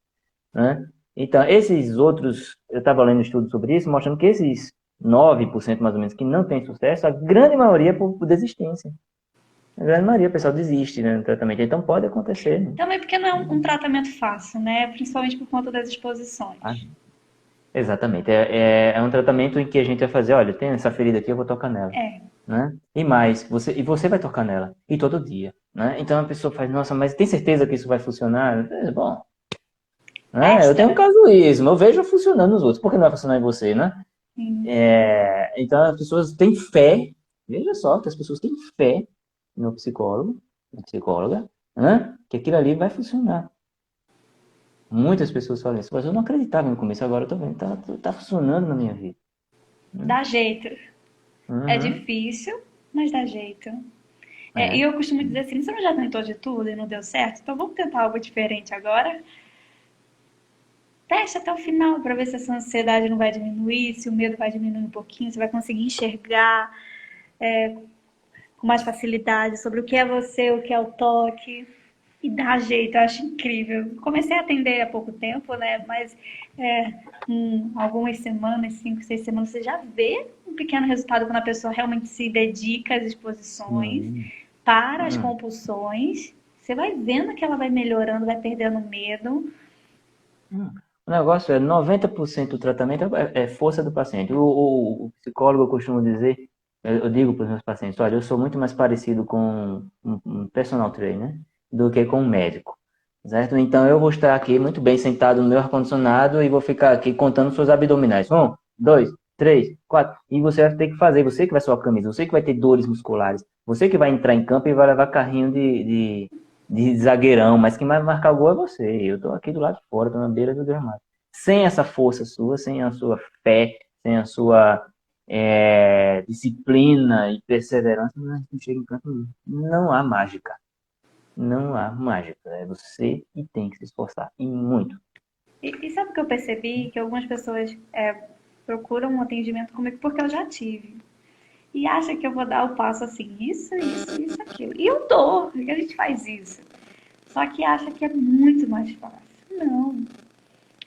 né? Então, esses outros, eu estava lendo um estudo sobre isso, mostrando que esses 9% mais ou menos que não tem sucesso, a grande maioria é por desistência. A grande maioria, o pessoal desiste, né, no tratamento. Então, pode acontecer, né? Também porque não é um tratamento fácil, né? Principalmente por conta das Ah, exposições. exatamente. É um tratamento em que a gente vai fazer, olha, tem essa ferida aqui, eu vou tocar nela, É, né? E mais, você vai tocar nela, e todo dia, né? Então a pessoa faz, nossa, mas tem certeza que isso vai funcionar? Bom, né? Eu tenho um testa. casuísmo, eu vejo funcionando nos outros, por que não vai funcionar em você, né? Sim. Então as pessoas têm fé, veja só, que as pessoas têm fé no psicólogo, na psicóloga, né? Que aquilo ali vai funcionar. Muitas pessoas falam isso, mas eu não acreditava no começo, agora eu tô vendo, tá funcionando na minha vida. Né? Dá jeito. É Uhum. difícil, mas dá jeito. E É. eu costumo dizer assim, você não já tentou de tudo e não deu certo? Então vamos tentar algo diferente agora? Teste até o final para ver se essa ansiedade não vai diminuir, se o medo vai diminuir um pouquinho, você vai conseguir enxergar com mais facilidade sobre o que é você, o que é o toque. E dá jeito, eu acho incrível. Comecei a atender há pouco tempo, né? Mas algumas semanas, 5, 6 semanas, você já vê um pequeno resultado quando a pessoa realmente se dedica às exposições, Hum, para as hum. compulsões. Você vai vendo que ela vai melhorando, vai perdendo medo. Hum. O negócio é 90% do tratamento é força do paciente. O psicólogo eu costumo dizer, eu digo para os meus pacientes, olha, eu sou muito mais parecido com um personal trainer do que com um médico, certo? Então eu vou estar aqui muito bem sentado no meu ar-condicionado e vou ficar aqui contando suas abdominais. 1, 2, 3, 4. E você vai ter que fazer, você que vai suar a camisa, você que vai ter dores musculares, você que vai entrar em campo e vai levar carrinho de zagueirão, mas quem vai marcar o gol é você. Eu tô aqui do lado de fora, tô na beira do gramado. Sem essa força sua, sem a sua fé, sem a sua disciplina e perseverança, a gente não chega em canto nenhum. Não há mágica. Não há mágica. É você que tem que se esforçar. E muito. E sabe o que eu percebi? Que algumas pessoas procuram um atendimento comigo porque eu já tive. E acha que eu vou dar o passo assim, isso, aquilo. E eu dou, porque a gente faz isso. Só que acha que é muito mais fácil. Não,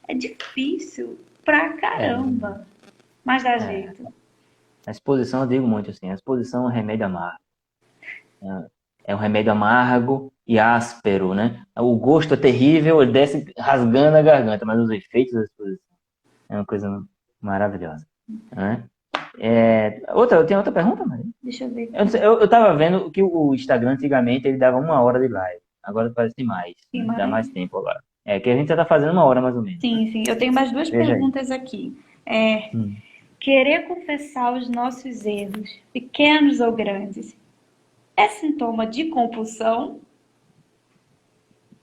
é difícil pra É, caramba. Mas dá é. jeito. A exposição, eu digo muito assim, a exposição é um remédio amargo. É um remédio amargo e áspero, né? O gosto é terrível, ele desce rasgando a garganta, mas os efeitos da exposição é uma coisa maravilhosa, né? Tem outra pergunta, Maria? Deixa eu ver Eu, não aqui. sei, eu tava vendo que o Instagram antigamente ele dava 1 hora de live. Agora parece mais, Tem né? Dá mais mais? tempo agora. É que a gente já está fazendo 1 hora mais ou menos, né? Sim, sim. Eu tenho mais duas Veja aí. perguntas aqui. É, Hum, querer confessar os nossos erros, pequenos ou grandes, é sintoma de compulsão?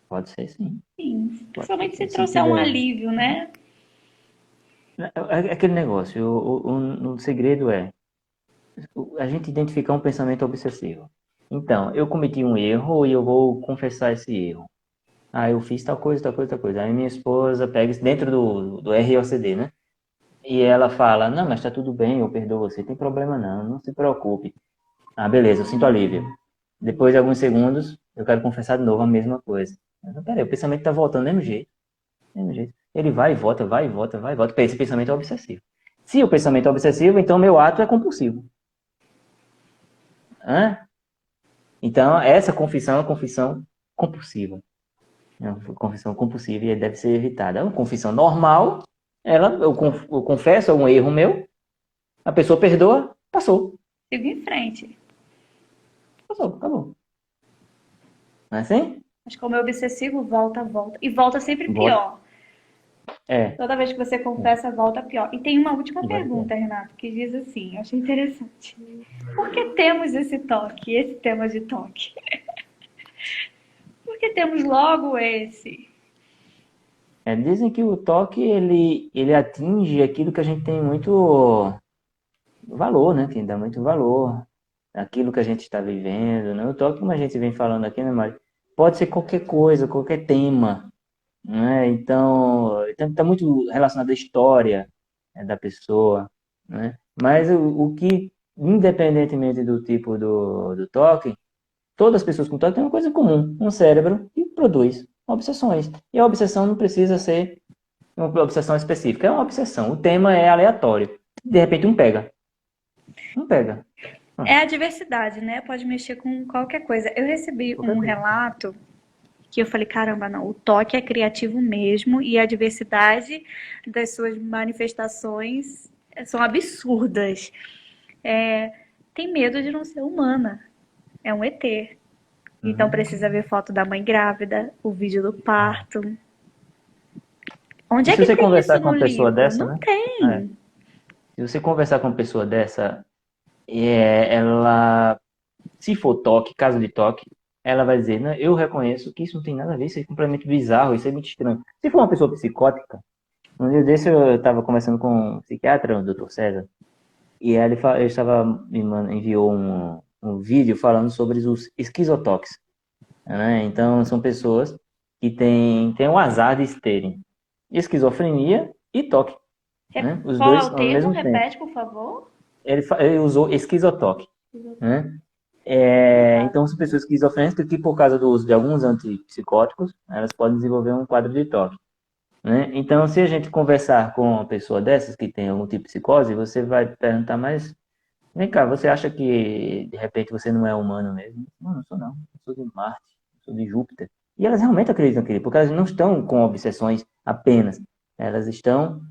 pode ser sim. Sim, Pode ser principalmente se sim. Se trouxer um tiver. alívio, né? É aquele negócio, o segredo é a gente identificar um pensamento obsessivo. Então, eu cometi um erro e eu vou confessar esse erro. Ah, eu fiz tal coisa, tal coisa, tal coisa. Aí minha esposa pega isso dentro do ROCD, né? E ela fala, não, mas tá tudo bem, eu perdoo você, tem problema não, não se preocupe. Ah, beleza, eu sinto alívio. Depois de alguns segundos, eu quero confessar de novo a mesma coisa. Peraí, o pensamento tá voltando do mesmo jeito, do mesmo jeito. Ele vai e volta, vai e volta, vai e volta. Esse pensamento é obsessivo. Se o pensamento é obsessivo, então meu ato é compulsivo. Hã? Então, essa confissão é uma confissão compulsiva. É uma confissão compulsiva e deve ser evitada. É uma confissão normal, eu confesso um erro meu, a pessoa perdoa, passou. Siga em frente. Passou, acabou. Não é assim? Mas como é obsessivo, volta, volta. E volta sempre Volta. pior. É. Toda vez que você confessa, volta pior. E tem uma última E vai pergunta, Renato, que diz assim, eu achei interessante. Por que temos esse toque, esse tema de toque? Por que temos logo esse? Dizem que o toque ele atinge aquilo que a gente tem muito valor, né? Que dá muito valor aquilo que a gente está vivendo, né? O toque, como a gente vem falando aqui, né, Mari? Pode ser qualquer coisa, qualquer tema, né? Então, está muito relacionado à história, né, da pessoa, né? Mas o que, independentemente do tipo do toque, todas as pessoas com toque têm uma coisa comum, um cérebro que produz obsessões. E a obsessão não precisa ser uma obsessão específica, é uma obsessão. O tema é aleatório. De repente um pega. Um pega. É Pronto. a diversidade, né? Pode mexer com qualquer coisa. Eu recebi Qualquer um coisa. relato que eu falei, caramba, não, o toque é criativo mesmo e a diversidade das suas manifestações são absurdas. Tem medo de não ser humana, é um ET. Então precisa Uhum. ver foto da mãe grávida, o vídeo do parto. Onde E é se que você tem isso conversar com no uma pessoa livro? dessa, Não né? É. tem. Se você conversar com uma pessoa dessa, ela, se for toque, caso de toque, ela vai dizer, né, eu reconheço que isso não tem nada a ver, isso é completamente bizarro, isso é muito estranho. Se for uma pessoa psicótica, um dia desse eu estava conversando com um psiquiatra, o Dr. César, e aí ele estava, enviou um vídeo falando sobre os esquizotoques, né? Então, são pessoas que têm o azar de terem esquizofrenia e toque, né? Os Qual é dois o ao termo? mesmo tempo. Repete, por favor. Ele usou esquizotoque, né? Então, são pessoas esquizofrênicas que, por causa do uso de alguns antipsicóticos, elas podem desenvolver um quadro de toque, né? Então, se a gente conversar com uma pessoa dessas que tem algum tipo de psicose, você vai perguntar, mas vem cá, você acha que de repente você não é humano mesmo? Não, não sou não. Eu sou de Marte, eu sou de Júpiter. E elas realmente acreditam naquilo, porque elas não estão com obsessões apenas, elas estão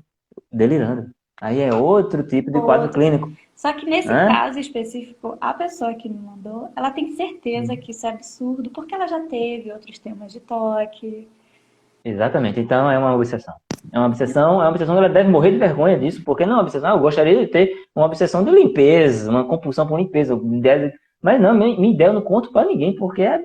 delirando. Aí é outro tipo de quadro Outro. clínico, Só que nesse né? caso específico, a pessoa que me mandou, ela tem certeza que isso é absurdo, porque ela já teve outros temas de toque. Exatamente. Então é uma obsessão. É uma obsessão que ela deve morrer de vergonha disso, porque não é uma obsessão. Eu gostaria de ter uma obsessão de limpeza, uma compulsão por limpeza. Mas não, minha ideia eu não conto para ninguém, porque é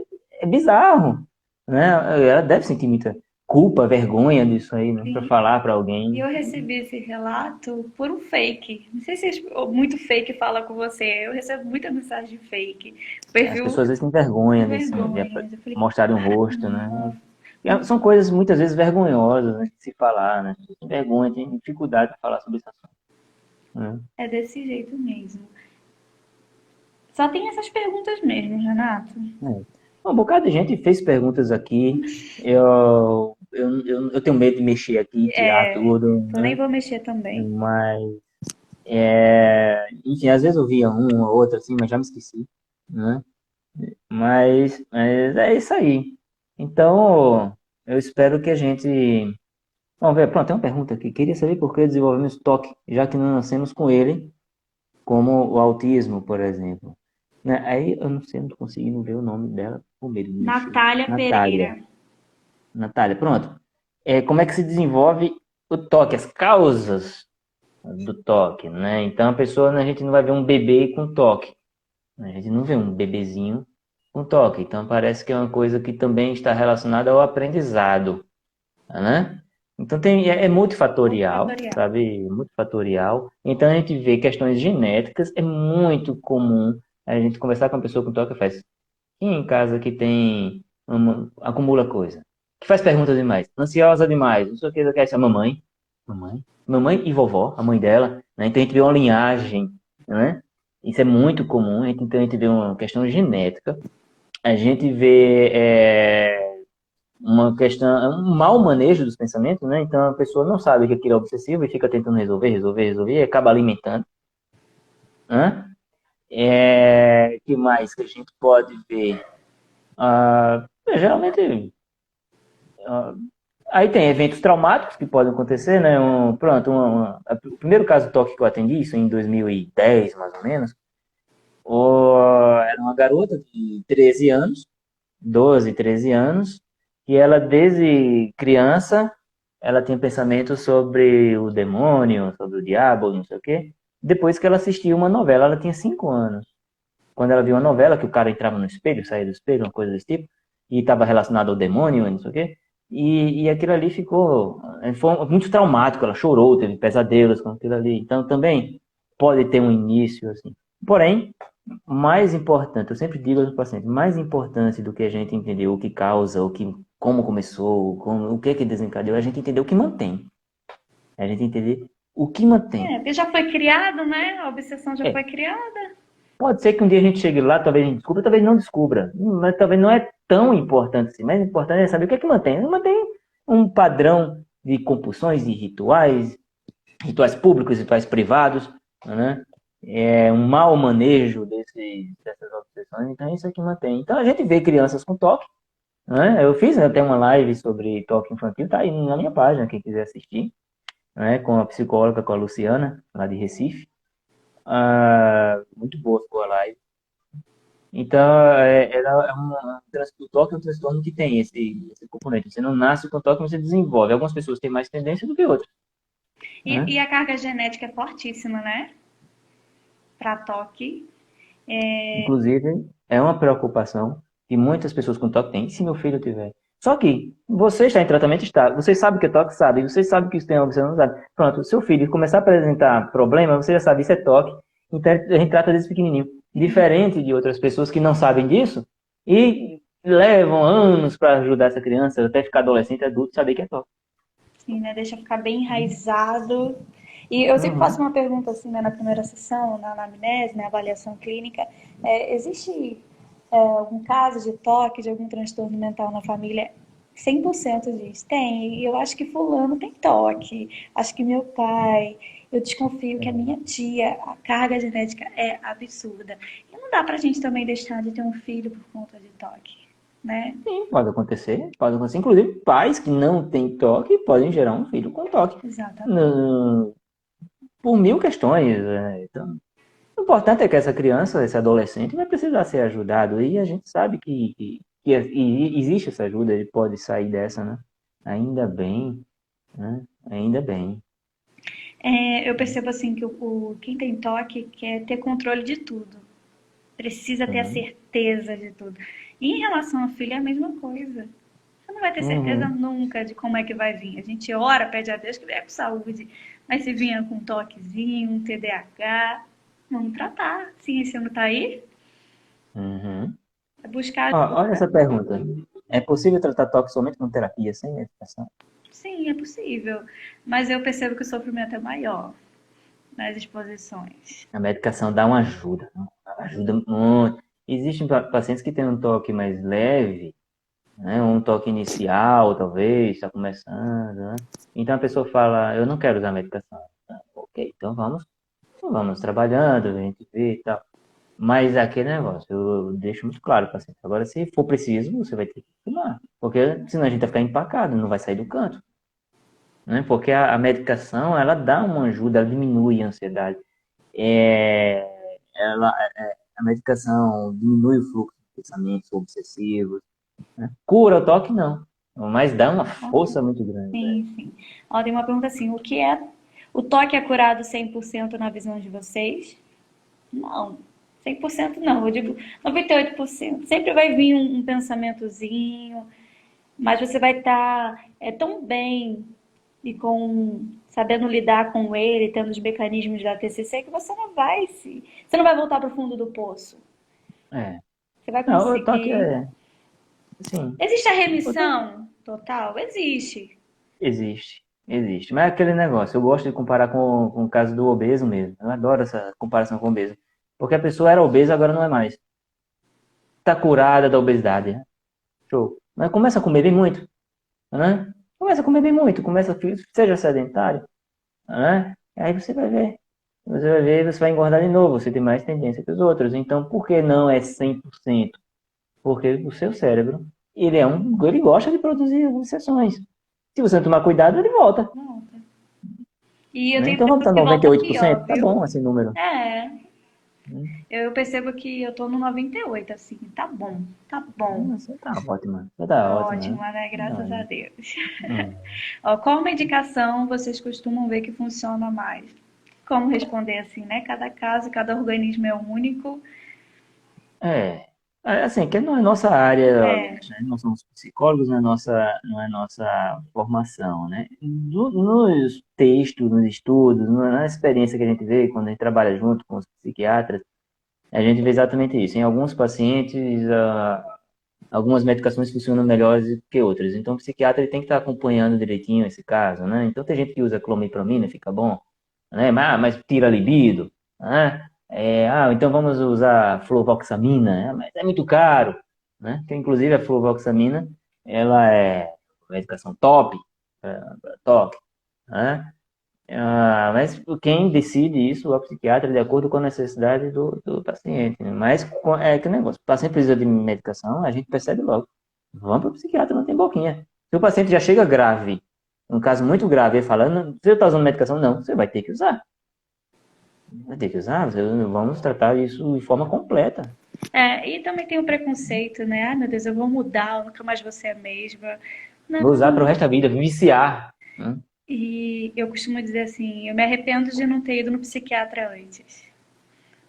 bizarro, né? Ela deve sentir muita culpa, vergonha disso aí, né? Para Sim. falar para E alguém. eu recebi esse relato por um fake. Não sei se muito fake fala com você. Eu recebo muita mensagem fake. As Perfil pessoas às vezes têm com vergonha de vergonha. Eu falei, mostrar o rosto, né? caramba, São coisas muitas vezes vergonhosas, né, de se falar, né? As pessoas têm vergonha, têm dificuldade de falar sobre esse assunto, né? é desse jeito mesmo. Só tem essas perguntas mesmo, Renato. É. Um bocado de gente fez perguntas aqui. Eu tenho medo de mexer aqui, tirar tudo, Eu nem né? vou mexer também. Mas, enfim, às vezes eu via uma ou outra assim, mas já me esqueci, né? Mas é isso aí. Então, eu espero que a gente. Vamos ver, pronto, tem uma pergunta aqui. Queria saber por que desenvolvemos toque, já que não nascemos com ele, como o autismo, por exemplo. Né? Aí eu não sei, não tô conseguindo ver o nome dela, com medo de mexer. Natália Natália. Pereira. Natália, pronto. como é que se desenvolve o toque, as causas do toque, né? Então a pessoa, né, a gente não vai ver um bebê com toque, né? A gente não vê um bebezinho com toque, então parece que é uma coisa que também está relacionada ao aprendizado, né? Então é multifatorial, Multifatorial. sabe? Multifatorial. Então a gente vê questões genéticas, é muito comum a gente conversar com uma pessoa com toque e faz, quem em casa que tem, acumula coisa, que faz perguntas demais, ansiosa demais, não sei o que, quer essa mamãe e vovó, a mãe dela, né? Então a gente vê uma linhagem, né? Isso é muito comum, então a gente vê uma questão genética, a gente vê uma questão, um mau manejo dos pensamentos, né? Então a pessoa não sabe que aquilo é obsessivo e fica tentando resolver e acaba alimentando, né? Que mais que a gente pode ver? Geralmente, ah, aí tem eventos traumáticos que podem acontecer, né? O primeiro caso de toque que eu atendi, isso em 2010, mais ou menos, era uma garota de 13 anos, 12, 13 anos, e ela desde criança, ela tinha pensamentos sobre o demônio, sobre o diabo, não sei o quê. Depois que ela assistiu uma novela, ela tinha 5 anos. Quando ela viu uma novela que o cara entrava no espelho, saía do espelho, uma coisa desse tipo, e estava relacionado ao demônio, não sei o quê, e aquilo ali foi muito traumático, ela chorou, teve pesadelos com aquilo ali, então também pode ter um início, assim. Porém, mais importante, eu sempre digo aos pacientes, mais importante do que a gente entender o que causa, como começou, o que desencadeou, é a gente entender o que mantém. É a gente entender o que mantém. Porque já foi criado, né? A obsessão já É, foi criada. pode ser que um dia a gente chegue lá, talvez a gente descubra, talvez não descubra. Mas talvez não é tão importante assim. Mais importante é saber o que mantém. Mantém um padrão de compulsões, de rituais, rituais públicos, rituais privados, né? Um mau manejo dessas obsessões. Então, isso é que mantém. Então, a gente vê crianças com toque, né? Eu fiz até uma live sobre toque infantil, tá aí na minha página, quem quiser assistir, né? Com a psicóloga, com a Luciana, lá de Recife. Muito boa ficou a live. Então, o toque é um transtorno que tem esse componente. Você não nasce com toque, mas você desenvolve. Algumas pessoas têm mais tendência do que outras, né? E a carga genética é fortíssima, né? Para toque. Inclusive, é uma preocupação que muitas pessoas com toque têm. E se meu filho tiver? Só que você está em tratamento estável, você sabe que é toque, sabe, você sabe que isso tem você não sabe. Pronto, o seu filho começar a apresentar problema, você já sabe, isso é toque. Então, a gente trata desse pequenininho. Diferente de outras pessoas que não sabem disso e levam anos para ajudar essa criança, até ficar adolescente, adulto, saber que é toque. Assim, né? Deixa ficar bem enraizado. E eu sempre faço Uhum. uma pergunta assim, né, na primeira sessão, na anamnese, na avaliação clínica. Existe algum caso de toque, de algum transtorno mental na família? 100% diz, tem. E eu acho que fulano tem toque. Acho que meu pai. Eu desconfio que a minha tia, a carga genética é absurda. E não dá pra gente também deixar de ter um filho por conta de toque, né? Sim, pode acontecer, pode acontecer. Inclusive, pais que não têm toque podem gerar um filho com toque. Exatamente. No- por mil questões, né? Então, o importante é que essa criança, esse adolescente, vai precisar ser ajudado. E a gente sabe que existe essa ajuda, ele pode sair dessa, né? Ainda bem, né? Ainda bem. Eu percebo assim que quem tem toque quer ter controle de tudo, precisa ter a Sim. certeza de tudo. E em relação ao filho é a mesma coisa. Você não vai ter certeza Uhum. nunca de como é que vai vir. A gente ora, pede a Deus que venha com saúde, mas se vinha com um toquezinho, um TDAH, vamos tratar. A ciência não está aí, Uhum. é buscar Olha ajuda. essa pergunta. É possível tratar toque somente com terapia, sem medicação? Sim, é possível, mas eu percebo que o sofrimento é maior nas exposições. A medicação dá uma ajuda, né? Ajuda muito. Existem pacientes que têm um toque mais leve, né? Um toque inicial, talvez, está começando, né? Então a pessoa fala, eu não quero usar medicação. Ok, então vamos trabalhando, a gente vê e tal. Mas aquele negócio, eu deixo muito claro para o paciente. Agora, se for preciso, você vai ter que tomar. Porque senão a gente vai ficar empacado, não vai sair do canto. Né? Porque a medicação, ela dá uma ajuda, ela diminui a ansiedade. É, a medicação diminui o fluxo de pensamentos obsessivos. Né? Cura o toque, não. Mas dá uma força muito grande, velho. Sim, sim. Ó, tem uma pergunta assim, o toque é curado 100% na visão de vocês? Não, 100% não, eu digo 98%. Sempre vai vir um pensamentozinho, mas você vai estar tão bem e sabendo lidar com ele, tendo os mecanismos da TCC, que você não vai voltar para o fundo do poço. É. Você vai Não, o toque conseguir. é, assim, Existe a o toque remissão total? Existe. existe, existe. Mas é aquele negócio, eu gosto de comparar com o caso do obeso mesmo. Eu adoro essa comparação com o obeso. Porque a pessoa era obesa, agora não é mais. Tá curada da obesidade, né? Show. Mas começa a comer bem muito, né? Começa a comer bem muito, seja sedentário, né? Aí você vai ver. Você vai ver, você vai engordar de novo, você tem mais tendência que os outros. Então, por que não é 100%? Porque o seu cérebro, ele gosta de produzir obsessões. Se você não tomar cuidado, ele volta, Volta. E eu né? tenho Então vamos impressão estar que volta 98%? pior, Tá viu? bom esse número. É. Né? Eu percebo que eu tô no 98, assim. Tá bom, tá bom. Você tá ótimo, você tá Tá ótimo, ótimo, né? né? Graças a Não, Deus. não. Ó, qual medicação vocês costumam ver que funciona mais? Como responder assim, né? Cada caso, cada organismo é único. É, assim, que não é nossa área, É, obviamente, né? Nós somos psicólogos, não é nossa formação, né? Nos textos, nos estudos, na experiência que a gente vê quando a gente trabalha junto com os psiquiatras, a gente vê exatamente isso. Em alguns pacientes, algumas medicações funcionam melhores que outras. Então, o psiquiatra ele tem que estar acompanhando direitinho esse caso, né? Então, tem gente que usa clomipramina, fica bom, né? Mas tira a libido, né? Então vamos usar fluvoxamina, né? Mas é muito caro, né? Que, inclusive, a fluvoxamina, ela é medicação top para toque, né? Mas quem decide isso é o psiquiatra, de acordo com a necessidade do paciente, né? Mas é que negócio, o paciente precisa de medicação, a gente percebe logo. Vamos para o psiquiatra, não tem boquinha. Se o paciente já chega grave, um caso muito grave, ele falando, você está usando medicação? Não, você vai ter que usar. Vai ter que usar, vamos tratar isso de forma completa. e também tem o preconceito, né? Ai, meu Deus, eu vou mudar, eu nunca mais vou ser a mesma. Vou usar para o Não. resto da vida, viciar, né? E eu costumo dizer assim, eu me arrependo de não ter ido no psiquiatra antes.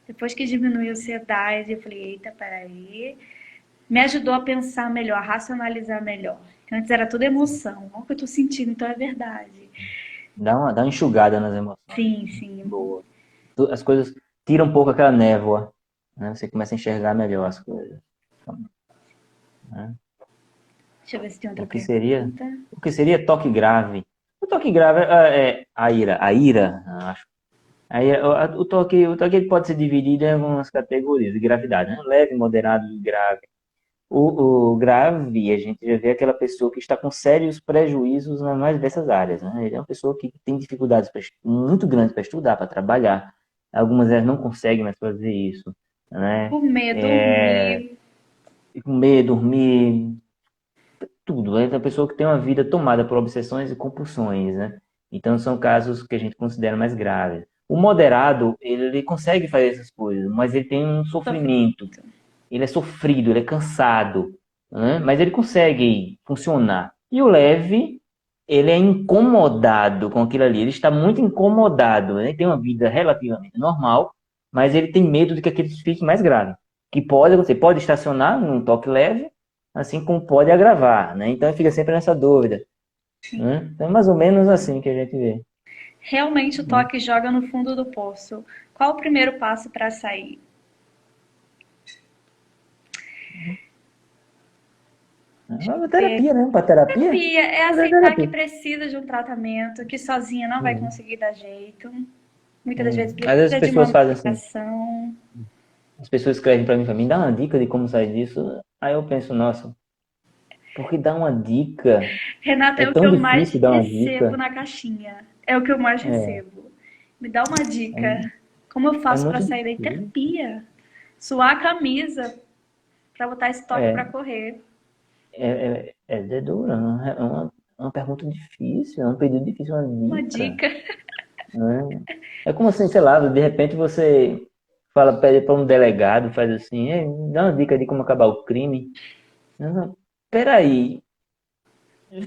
Depois que diminuiu a ansiedade, eu falei, eita, peraí. Me ajudou a pensar melhor, a racionalizar melhor. Antes era tudo emoção. Olha o que eu tô sentindo, então é verdade. Dá uma enxugada nas emoções. Sim, sim. Boa. As coisas tiram um pouco aquela névoa, né? Você começa a enxergar melhor as coisas, né? Deixa eu ver se tem outra O que seria, pergunta. o que seria toque grave? O toque grave é a ira, acho. O toque ele pode ser dividido em algumas categorias de gravidade, né? Leve, moderado e grave. O grave, a gente já vê aquela pessoa que está com sérios prejuízos nas mais diversas áreas, né? Ele é uma pessoa que tem dificuldades muito grandes para estudar, para trabalhar. Algumas vezes não conseguem mais fazer isso, né? Comer, É, dormir. comer, dormir, tudo. É uma pessoa que tem uma vida tomada por obsessões e compulsões, né? Então são casos que a gente considera mais graves. O moderado, ele consegue fazer essas coisas, mas ele tem um sofrimento. Sofrimento. Ele é sofrido, ele é cansado, né? Mas ele consegue funcionar. E o leve, ele é incomodado com aquilo ali. Ele está muito incomodado, né? Ele tem uma vida relativamente normal, mas ele tem medo de que aquilo fique mais grave. Que você pode estacionar num toque leve, assim como pode agravar, né? Então fica sempre nessa dúvida, né? Então é mais ou menos assim que a gente vê, Realmente o né? toque joga no fundo do poço. Qual o primeiro passo para sair? É uma terapia, né? Para terapia, Terapia é fazer aceitar que terapia. precisa de um tratamento, que sozinha não vai Uhum. conseguir dar jeito. Muitas das vezes Uhum. Às vezes as precisa de uma pessoas fazem assim. medicação. As pessoas escrevem para mim, dá uma dica de como sair disso. Aí eu penso, nossa, porque dar uma dica Renata, é é o que tão eu mais difícil dar uma recebo dica. na caixinha. É o que eu mais É, recebo. Me dá uma dica. é, Como eu é faço para muito sair da difícil. terapia? Suar a camisa para botar esse toque para É, correr. é duro, é uma pergunta difícil, é um pedido difícil, uma Uma dica, dica. né? É como assim, sei lá, de repente você pede para um delegado, faz assim, dá uma dica de como acabar o crime. Não, peraí,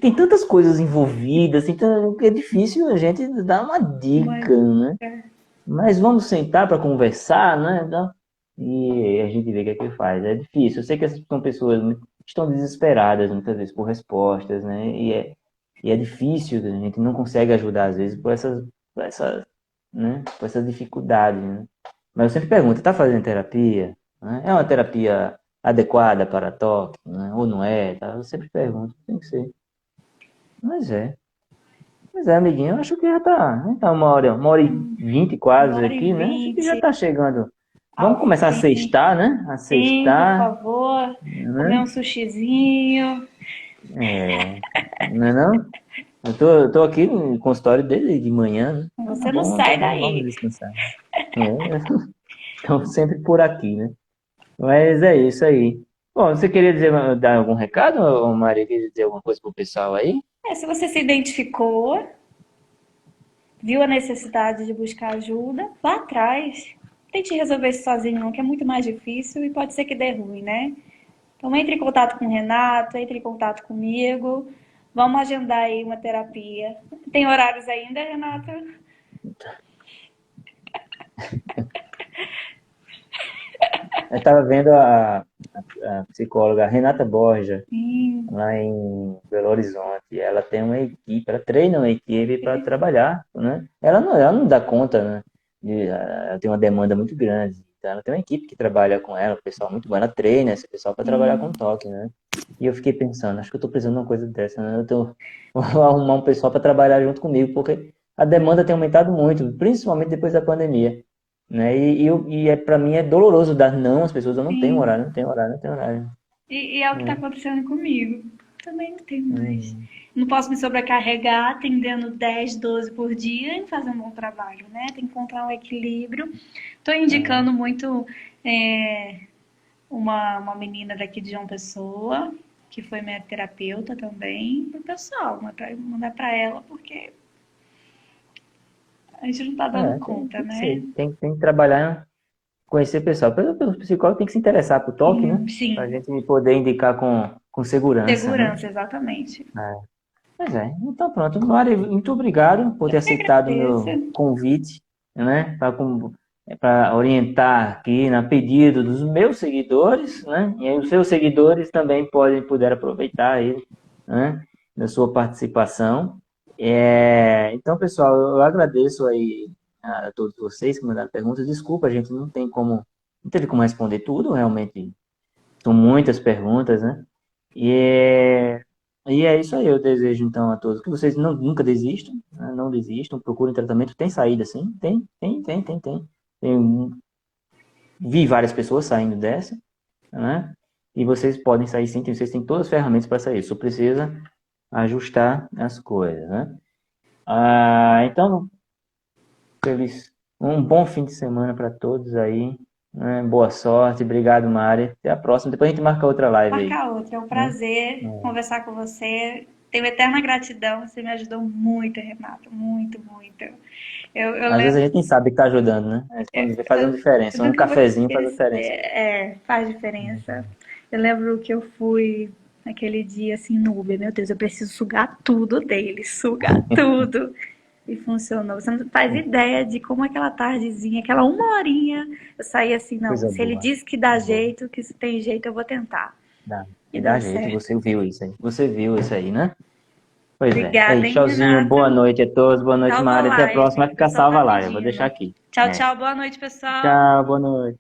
tem tantas coisas envolvidas, que é difícil a gente dar uma dica, né? Mas vamos sentar para conversar, né? Então, e a gente vê o que é que faz. É difícil. Eu sei que essas são pessoas que estão desesperadas muitas vezes por respostas, né? E é difícil, a gente não consegue ajudar às vezes por essas dificuldades, né? Mas eu sempre pergunto, está fazendo terapia? Né? É uma terapia adequada para toque, né? Ou não é? Tá? Eu sempre pergunto, tem que ser. Mas é. Pois é, amiguinho, eu acho que já tá 1h20 Uma quase hora e aqui, né? Acho que já 20, tá chegando. Vamos ao começar a fim. sextar, né? A Sim, por sextar, favor. Comer né? um sushizinho. É, não é não? Eu tô aqui no consultório desde de manhã, né? Tá Você não bom, tá sai bom, vamos daí. descansar. É, estão sempre por aqui, né? Mas é isso aí. Bom, você queria dar algum recado, ou Maria? Queria dizer alguma coisa pro pessoal aí? Se você se identificou, viu a necessidade de buscar ajuda, vá atrás. Não tente resolver isso sozinho, não, que é muito mais difícil e pode ser que dê ruim, né? Então entre em contato com o Renato, entre em contato comigo. Vamos agendar aí uma terapia. Tem horários ainda, Renato? Eu estava vendo a psicóloga Renata Borja, Sim. lá em Belo Horizonte. Ela tem uma equipe, ela treina uma equipe para trabalhar, né? Ela não dá conta, né? Ela tem uma demanda muito grande. Então ela tem uma equipe que trabalha com ela, o pessoal muito bom. Ela treina esse pessoal para trabalhar com toque, né? E eu fiquei pensando, acho que eu estou precisando de uma coisa dessa, né? Vou arrumar um pessoal para trabalhar junto comigo, porque a demanda tem aumentado muito, principalmente depois da pandemia. Né? Para mim é doloroso dar não às pessoas, eu não tenho Sim. horário, não tenho horário, não tenho horário. E é o que está Né? acontecendo comigo. Também não tenho mais. Uhum. Não posso me sobrecarregar atendendo 10, 12 por dia e fazer um bom trabalho, né? Tem que encontrar um equilíbrio. Estou indicando muito é, uma menina daqui de João Pessoa, que foi minha terapeuta também, pro pessoal, mandar para ela, porque a gente não está dando Tem, conta, tem que né? ser, tem que trabalhar, conhecer pessoal. Pelo psicólogo tem que se interessar por toque, né? Pra Sim, gente poder indicar com segurança, né? segurança, exatamente. Pois é, então pronto. Mari, muito obrigado por Eu ter que aceitado o agradeço. meu convite, né? Para orientar aqui na pedido dos meus seguidores, né? E aí os seus seguidores também puder aproveitar aí, né? Da sua participação. Então, pessoal, eu agradeço aí a todos vocês que mandaram perguntas. Desculpa, a gente não teve como responder tudo, realmente são muitas perguntas, né? E é, e é isso aí, eu desejo então a todos que vocês nunca desistam, né? Não desistam, procurem tratamento, tem saída sim, tem. Vi várias pessoas saindo dessa, né? E vocês podem sair sim, vocês têm todas as ferramentas para sair, só precisa ajustar as coisas, né? Então, um bom fim de semana para todos aí, né? Boa sorte, obrigado, Mari. Até a próxima, depois a gente marca outra live aí, Marcar outra. É um né? prazer conversar com você. Tenho eterna gratidão. Você me ajudou muito, Renato. Muito, muito. Eu Às vezes a lembro. gente nem sabe que tá ajudando, né? Mas quando faz uma diferença, Eu um nunca vou cafezinho faz a esquecer. diferença. Faz diferença. Eu lembro que eu fui naquele dia assim no Uber. Meu Deus, eu preciso sugar tudo dele. Sugar tudo. E funcionou. Você não faz ideia de como aquela tardezinha, aquela uma horinha, eu saí assim, não. Coisa Se ele boa. disse que dá Coisa boa. jeito, que se tem jeito, eu vou tentar. Dá. E E dá deu jeito, certo. você viu isso aí. Você viu isso aí, né? Pois é. Obrigada, Aí, hein, tchauzinho, boa Renato? noite a todos, boa noite, Salva a Mari. Até a próxima. Vai live. O ficar pessoal salva tá a live, eu vou deixar pedindo. aqui. Tchau, É. tchau. Boa noite, pessoal. Tchau, boa noite.